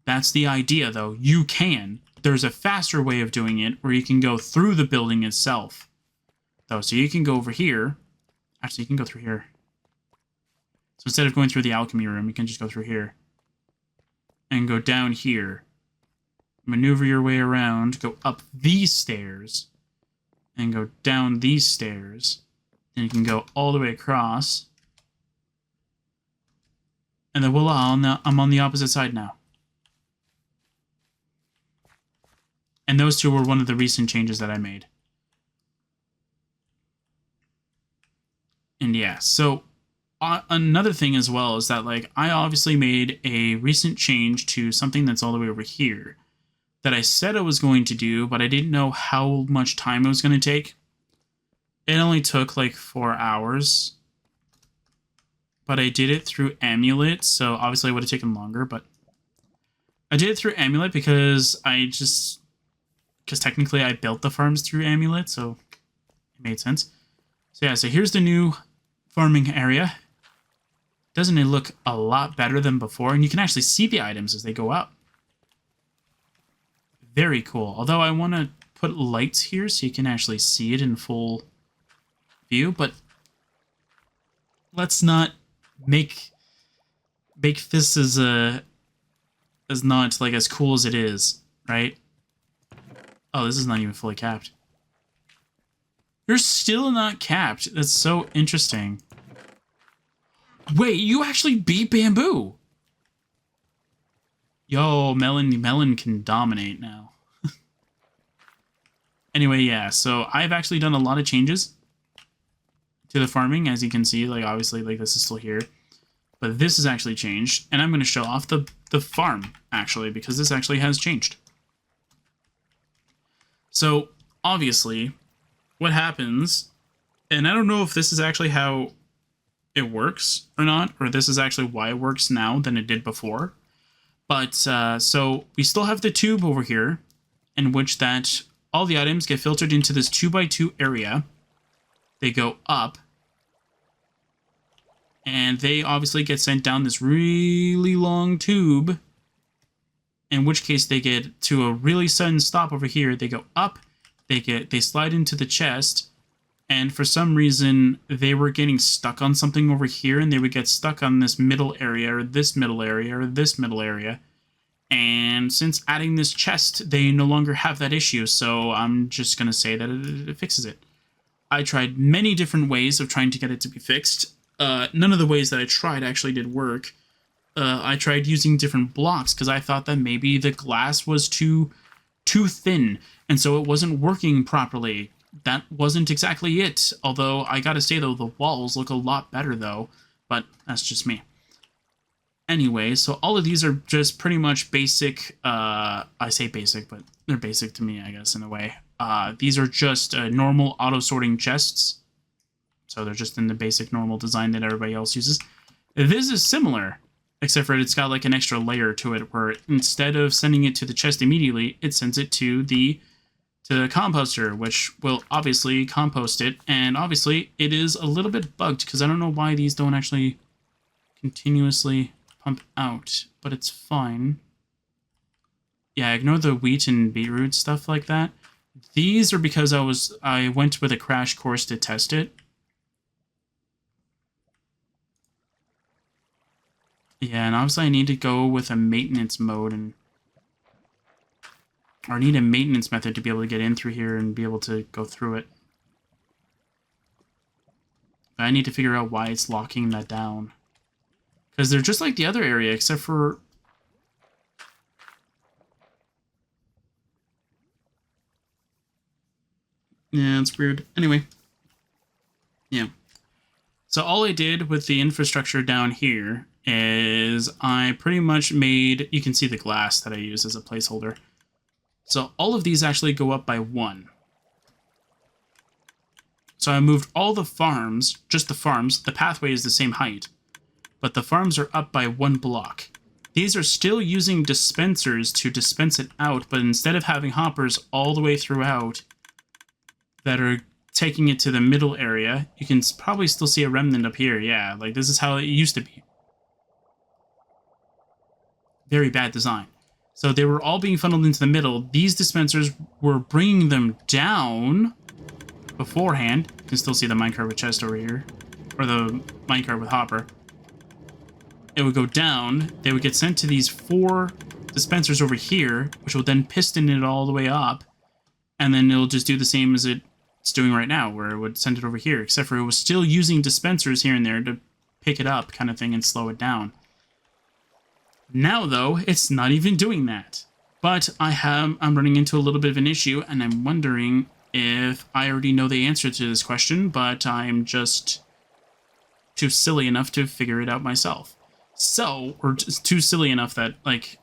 S1: That's the idea, though. You can. There's a faster way of doing it where you can go through the building itself, though. So you can go over here. Actually, you can go through here. So instead of going through the alchemy room, you can just go through here and go down here. Maneuver your way around, go up these stairs, and go down these stairs. Then you can go all the way across. And then voila, I'm on the opposite side now. And those two were one of the recent changes that I made. And yeah, so another thing as well is that, like, I obviously made a recent change to something that's all the way over here that I said I was going to do, but I didn't know how much time it was going to take. It only took like 4 hours, but I did it through Amulet, so obviously it would have taken longer, but I did it through Amulet because technically I built the farms through Amulet, so it made sense. So yeah, so here's the new farming area. Doesn't it look a lot better than before? And you can actually see the items as they go up. Very cool. Although I want to put lights here so you can actually see it in full view, but let's not make this as not like as cool as it is, right? Oh, this is not even fully capped. You're still not capped. That's so interesting. Wait, you actually beat bamboo. Yo, melon can dominate now. Anyway, yeah, so I've actually done a lot of changes to the farming, as you can see. Like, obviously, like, this is still here. But this has actually changed, and I'm going to show off the farm, actually, because this actually has changed. So, obviously, what happens, and I don't know if this is actually how it works or not, or this is actually why it works now than it did before. But, so, we still have the tube over here, in which that all the items get filtered into this 2x2 area. They go up, and they obviously get sent down this really long tube, in which case they get to a really sudden stop over here. They go up, they slide into the chest, and for some reason they were getting stuck on something over here, and they would get stuck on this middle area, or this middle area, or this middle area. And since adding this chest, they no longer have that issue, so I'm just gonna say that it fixes it. I tried many different ways of trying to get it to be fixed. None of the ways that I tried actually did work. I tried using different blocks because I thought that maybe the glass was too thin, and so it wasn't working properly. That wasn't exactly it. Although, I gotta say though, the walls look a lot better though, but that's just me. Anyway, so all of these are just pretty much basic, I say basic, but they're basic to me, I guess, in a way. These are just normal auto-sorting chests. So they're just in the basic normal design that everybody else uses. This is similar, except for it's got like an extra layer to it where instead of sending it to the chest immediately, it sends it to the composter, which will obviously compost it. And obviously it is a little bit bugged because I don't know why these don't actually continuously pump out, but it's fine. Yeah, ignore the wheat and beetroot stuff like that. These are because I went with a crash course to test it. Yeah, and obviously I need to go with a maintenance mode, or I need a maintenance method to be able to get in through here and be able to go through it. But I need to figure out why it's locking that down. Because they're just like the other area, except for... Yeah, it's weird. Anyway. Yeah. So all I did with the infrastructure down here is I pretty much made... You can see the glass that I use as a placeholder. So all of these actually go up by 1. So I moved all the farms, just the farms. The pathway is the same height, but the farms are up by 1 block. These are still using dispensers to dispense it out, but instead of having hoppers all the way throughout that are taking it to the middle area, you can probably still see a remnant up here. Yeah, like this is how it used to be. Very bad design. So they were all being funneled into the middle. These dispensers were bringing them down beforehand. You can still see the minecart with chest over here, or the minecart with hopper. It would go down. They would get sent to these 4 dispensers over here, which will then piston it all the way up, and then it'll just do the same as it's doing right now, where it would send it over here, except for it was still using dispensers here and there to pick it up kind of thing and slow it down. Now, though, it's not even doing that. But I'm running into a little bit of an issue, and I'm wondering if I already know the answer to this question, but I'm just too silly enough to figure it out myself. So, or just too silly enough that, like,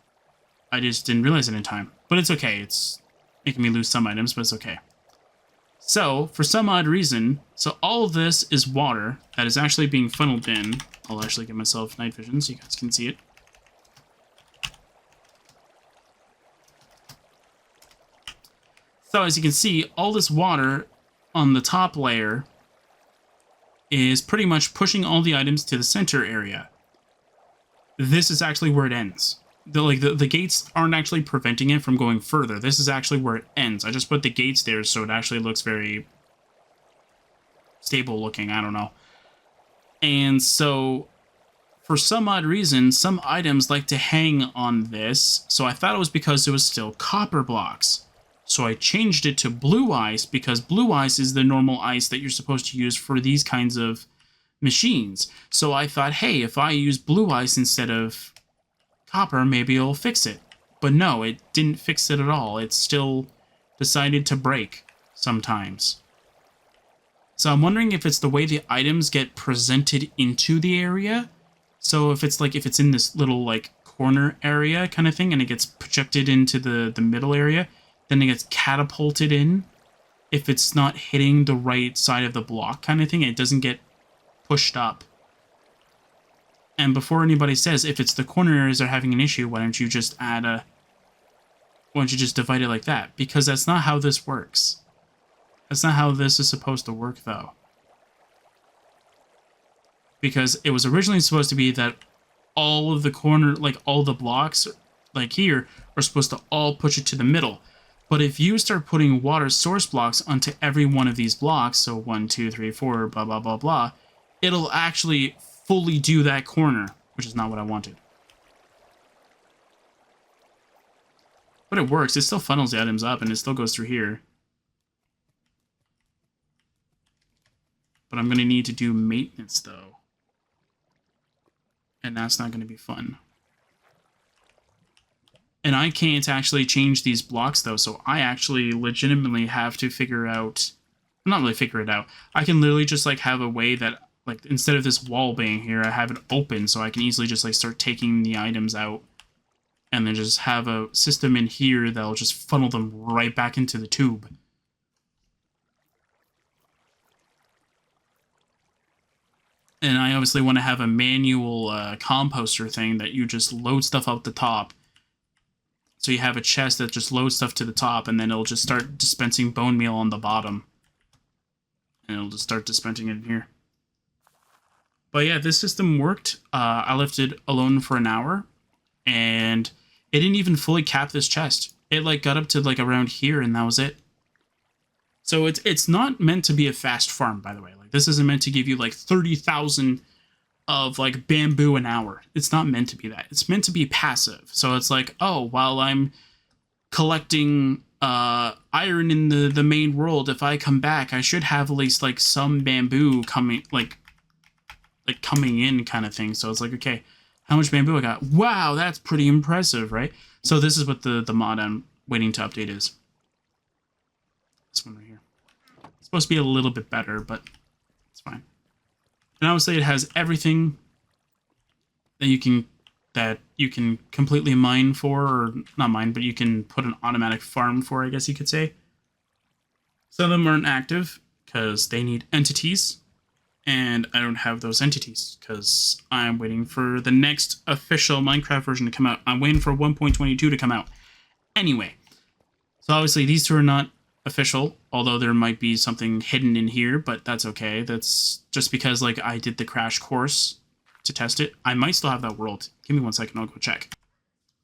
S1: I just didn't realize it in time. But it's okay. It's making me lose some items, but it's okay. So, for some odd reason, so all of this is water that is actually being funneled in. I'll actually give myself night vision so you guys can see it. So, as you can see, all this water on the top layer is pretty much pushing all the items to the center area. This is actually where it ends. The gates aren't actually preventing it from going further. This is actually where it ends. I just put the gates there so it actually looks very stable looking. I don't know. And so, for some odd reason, some items like to hang on this. So I thought it was because it was still copper blocks. So I changed it to blue ice because blue ice is the normal ice that you're supposed to use for these kinds of machines. So I thought, hey, if I use blue ice instead of copper, maybe it'll fix it. But no, it didn't fix it at all. It still decided to break sometimes. So I'm wondering if it's the way the items get presented into the area. So if it's like, if it's in this little like corner area kind of thing and it gets projected into the middle area, then it gets catapulted in. If it's not hitting the right side of the block kind of thing, it doesn't get pushed up. And before anybody says, if it's the corner areas are having an issue, why don't you just why don't you just divide it like that? Because that's not how this works. That's not how this is supposed to work, though. Because it was originally supposed to be that all of the corner, like all the blocks, like here, are supposed to all push it to the middle. But if you start putting water source blocks onto every one of these blocks, so 1, 2, 3, 4, blah, blah, blah, blah, it'll actually fully do that corner, which is not what I wanted. But it works. It still funnels the items up, and it still goes through here. But I'm going to need to do maintenance, though. And that's not going to be fun. And I can't actually change these blocks, though, so I actually legitimately have to figure out... Not really figure it out. I can literally just, like, have a way that, like, instead of this wall being here, I have it open, so I can easily just, like, start taking the items out. And then just have a system in here that'll just funnel them right back into the tube. And I obviously want to have a manual composter thing that you just load stuff out the top. So you have a chest that just loads stuff to the top, and then it'll just start dispensing bone meal on the bottom. And it'll just start dispensing it in here. But yeah, this system worked. I left it alone for an hour, and it didn't even fully cap this chest. It like got up to like around here, and that was it. So it's not meant to be a fast farm, by the way. Like, this isn't meant to give you like 30,000 of like bamboo an hour. It's not meant to be that. It's meant to be passive. So it's like, oh, while I'm collecting iron in the main world, if I come back, I should have at least like some bamboo coming coming in kind of thing. So it's like, okay, how much bamboo I got? Wow, that's pretty impressive, right? So this is what the mod I'm waiting to update is. This one right here. It's supposed to be a little bit better, but it's fine. And obviously it has everything that you can completely mine for, or not mine, but you can put an automatic farm for, I guess you could say. Some of them aren't active because they need entities, and I don't have those entities because I'm waiting for the next official Minecraft version to come out. I'm waiting for 1.22 to come out. Anyway, so obviously these two are not official, although there might be something hidden in here, but that's okay. That's just because like I did the crash course to test it. I might still have that world. Give me 1 second, I'll go check.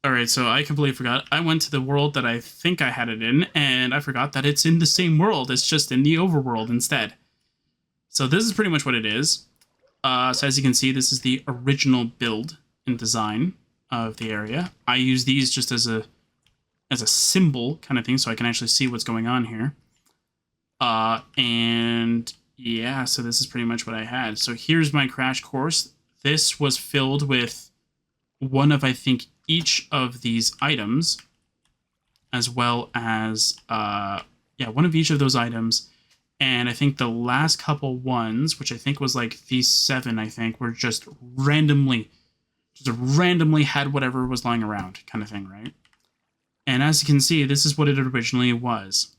S1: Alright, so I completely forgot. I went to the world that I think I had it in, and I forgot that it's in the same world. It's just in the overworld instead. So this is pretty much what it is. So as you can see, this is the original build and design of the area. I use these just as a symbol kind of thing, so I can actually see what's going on here. And yeah, so this is pretty much what I had. So here's my crash course. This was filled with one of, I think, each of these items, as well as, one of each of those items. And I think the last couple ones, which I think was like these 7, I think, were just randomly had whatever was lying around kind of thing, right? And as you can see, this is what it originally was.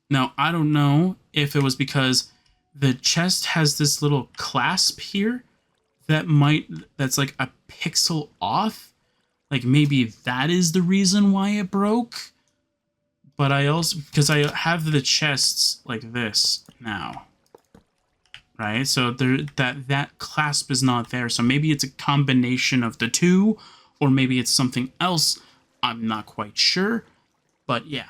S1: Now, I don't know if it was because the chest has this little clasp here that's like a pixel off. Like maybe that is the reason why it broke. But I also, because I have the chests like this now, right? So that clasp is not there. So maybe it's a combination of the two, or maybe it's something else. I'm not quite sure, but yeah,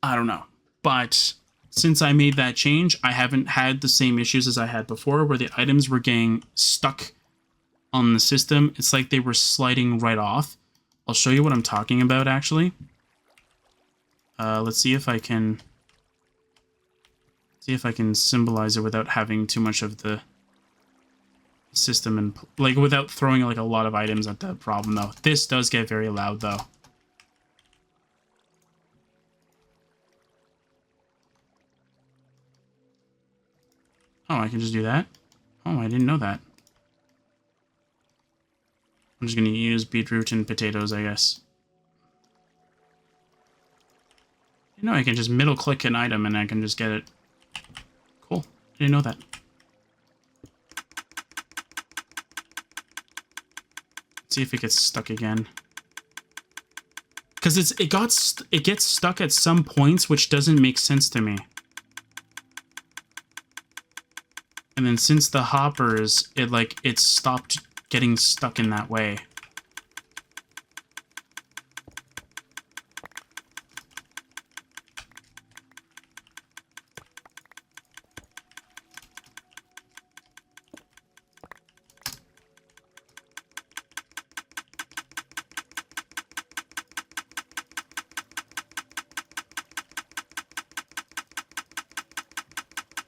S1: I don't know. But since I made that change, I haven't had the same issues as I had before, where the items were getting stuck on the system. It's like they were sliding right off. I'll show you what I'm talking about, actually. Let's see if I can symbolize it without having too much of the system and like without throwing like a lot of items at the problem though. This does get very loud though. Oh, I can just do that? Oh, I didn't know that. I'm just gonna use beetroot and potatoes, I guess. You know, I can just middle click an item and I can just get it. Cool. I didn't know that. Let's see if it gets stuck again. Because it gets stuck at some points, which doesn't make sense to me. And then since the hoppers, it stopped getting stuck in that way.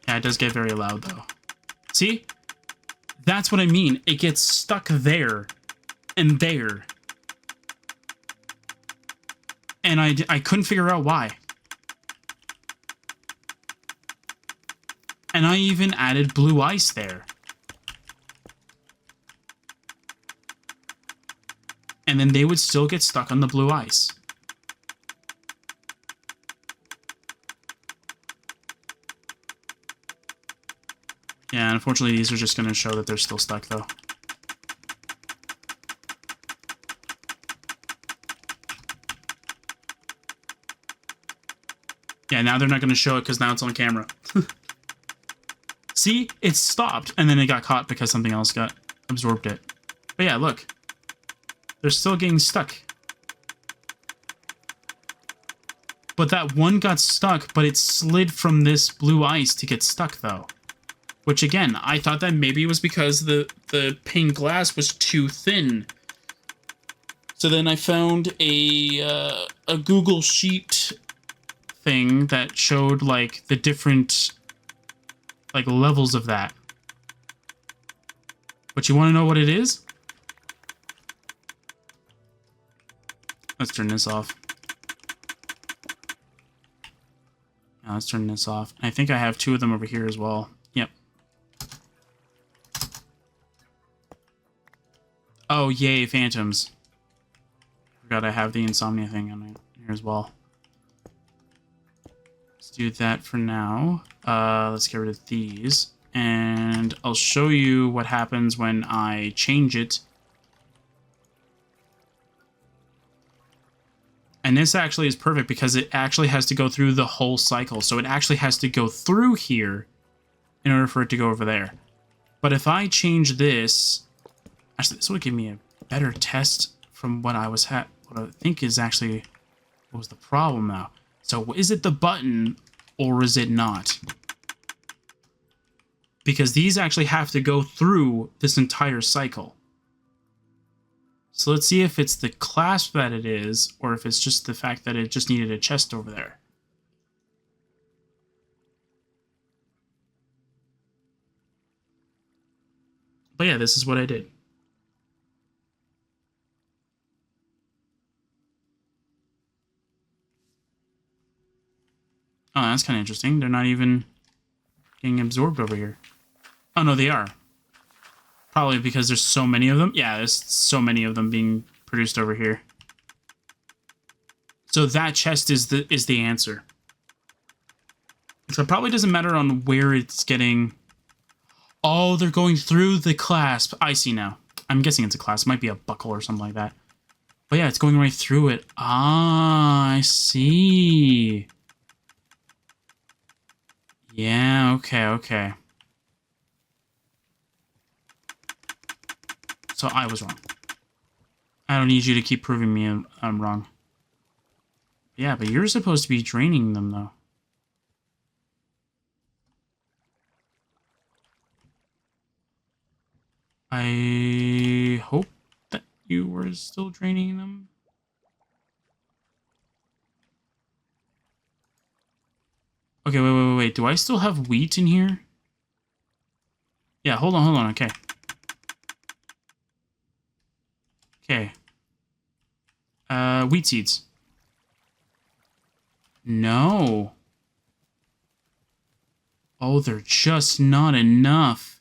S1: Yeah, it does get very loud though. See? That's what I mean. It gets stuck there and there. And I couldn't figure out why. And I even added blue ice there. And then they would still get stuck on the blue ice. Yeah, unfortunately, these are just going to show that they're still stuck, though. Yeah, now they're not going to show it because now it's on camera. See? It stopped, and then it got caught because something else got absorbed it. But yeah, look. They're still getting stuck. But that one got stuck, but it slid from this blue ice to get stuck, though. Which, again, I thought that maybe it was because the pane glass was too thin. So then I found a Google Sheet thing that showed, like, the different, like, levels of that. But you want to know what it is? Let's turn this off. Now let's turn this off. I think I have two of them over here as well. Yep. Oh, yay, phantoms. Forgot I have the insomnia thing on here as well. Let's do that for now. Let's get rid of these. And I'll show you what happens when I change it. And this actually is perfect because it actually has to go through the whole cycle. So it actually has to go through here in order for it to go over there. But if I change this... Actually, this would give me a better test from what I was what I think is actually what was the problem now. So is it the button or is it not? Because these actually have to go through this entire cycle. So let's see if it's the clasp that it is, or if it's just the fact that it just needed a chest over there. But yeah, this is what I did. Oh, that's kind of interesting. They're not even getting absorbed over here. Oh, no, they are. Probably because there's so many of them. Yeah, there's so many of them being produced over here. So that chest is the answer. So it probably doesn't matter on where it's getting... Oh, they're going through the clasp. I see now. I'm guessing it's a clasp. It might be a buckle or something like that. But yeah, it's going right through it. Ah, I see. Yeah, okay. So I was wrong. I don't need you to keep proving me I'm wrong. Yeah, but you're supposed to be draining them, though. I hope that you were still draining them. Okay, wait. Do I still have wheat in here? Yeah, hold on, okay. Okay. Wheat seeds. No. Oh, they're just not enough.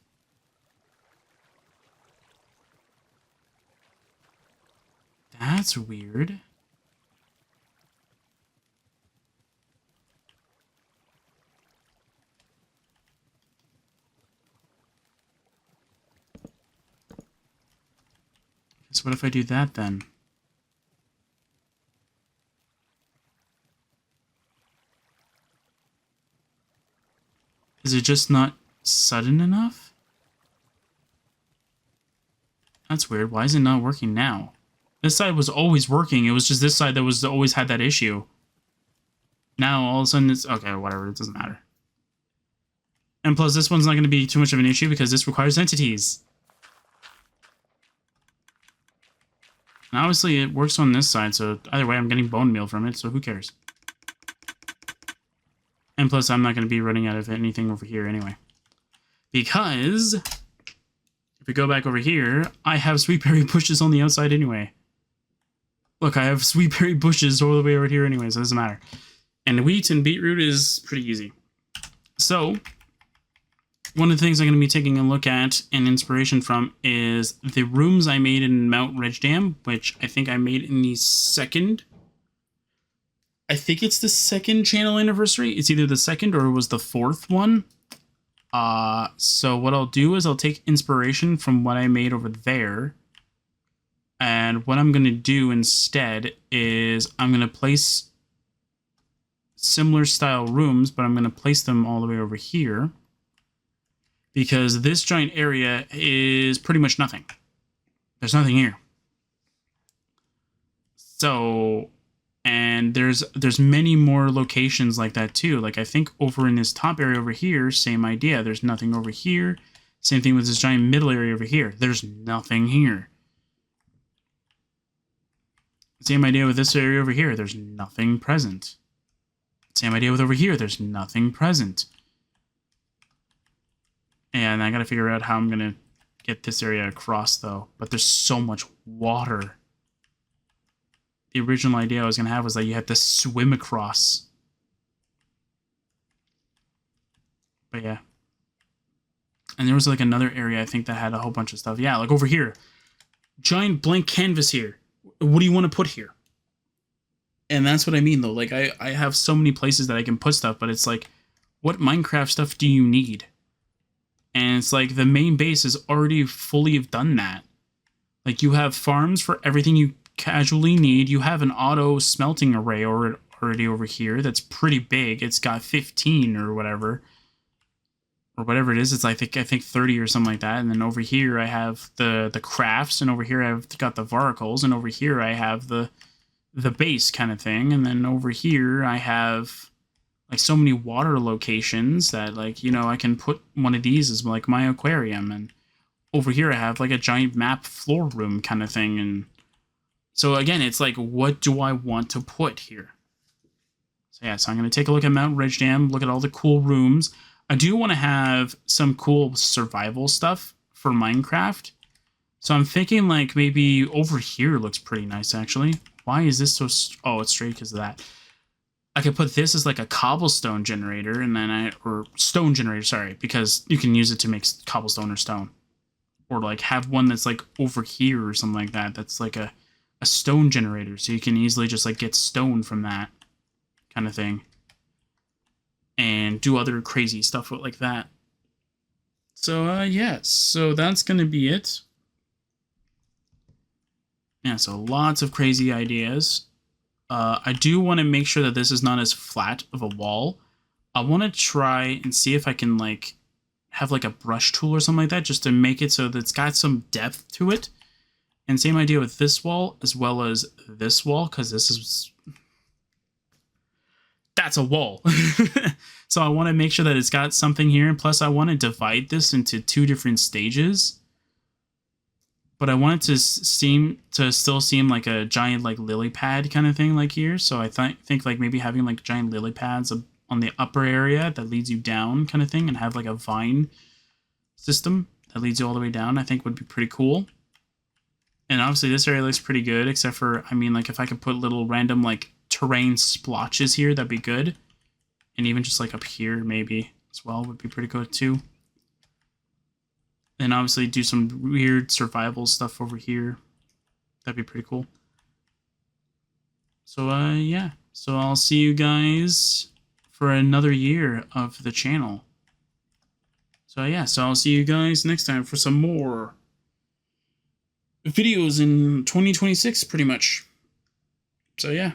S1: That's weird. So what if I do that then? Is it just not sudden enough? That's weird. Why is it not working now? This side was always working. It was just this side that was always had that issue. Now all of a sudden it's okay, whatever, it doesn't matter. And plus this one's not going to be too much of an issue because this requires entities. And obviously it works on this side, so either way I'm getting bone meal from it, so who cares? And plus I'm not going to be running out of anything over here anyway. Because if we go back over here, I have sweet berry bushes on the outside anyway. Look, I have sweet berry bushes all the way over here anyway, so it doesn't matter. And wheat and beetroot is pretty easy. So, one of the things I'm going to be taking a look at and inspiration from is the rooms I made in Mount Rejdam, which I think I made in the second... I think it's the second channel anniversary. It's either the second or it was the fourth one. So what I'll do is I'll take inspiration from what I made over there. And what I'm going to do instead is I'm going to place similar style rooms, but I'm going to place them all the way over here. Because this giant area is pretty much nothing. There's nothing here. So, and there's many more locations like that too. Like I think over in this top area over here, same idea. There's nothing over here. Same thing with this giant middle area over here. There's nothing here. Same idea with this area over here. There's nothing present. Same idea with over here. There's nothing present. And I gotta figure out how I'm gonna get this area across though. But there's so much water. The original idea I was gonna have was that you have to swim across. But yeah. And there was like another area I think that had a whole bunch of stuff. Yeah, like over here. Giant blank canvas here. What do you want to put here? And that's what I mean though. Like I have so many places that I can put stuff, but it's like, what Minecraft stuff do you need? And it's like the main base is already fully done that. Like you have farms for everything you casually need. You have an auto smelting array already over here that's pretty big. It's got 15 or whatever. Or whatever it is. It's I think 30 or something like that. And then over here I have the crafts, and over here I've got the varicles, and over here I have the base kind of thing. And then over here I have like so many water locations that like, you know, I can put one of these as like my aquarium. And over here I have like a giant map floor room kind of thing. And so again, it's like, what do I want to put here? So yeah, so I'm going to take a look at Mount Rejdam, look at all the cool rooms. I do want to have some cool survival stuff for Minecraft. So I'm thinking like maybe over here looks pretty nice actually. Why is this so... Oh, it's straight because of that. I could put this as like a cobblestone generator, and then or stone generator, sorry, because you can use it to make cobblestone or stone. Or like have one that's like over here or something like that. That's like a stone generator, so you can easily just like get stone from that kind of thing. And do other crazy stuff like that. So, yeah, so that's going to be it. Yeah, so lots of crazy ideas. I do want to make sure that this is not as flat of a wall. I want to try and see if I can, like, have, like, a brush tool or something like that, just to make it so that it's got some depth to it. And same idea with this wall, as well as this wall, because this is... That's a wall. So I want to make sure that it's got something here. And plus I want to divide this into 2 different stages. But I want it to still seem like a giant like lily pad kind of thing like here. So I think like maybe having like giant lily pads on the upper area that leads you down kind of thing, and have like a vine system that leads you all the way down, I think would be pretty cool. And obviously this area looks pretty good, except for, I mean, like, if I could put little random, like, terrain splotches here, that'd be good. And even just, like, up here, maybe, as well, would be pretty good, too. And obviously do some weird survival stuff over here. That'd be pretty cool. So, yeah. So I'll see you guys for another year of the channel. So, yeah. So I'll see you guys next time for some more videos in 2026, pretty much. So, yeah.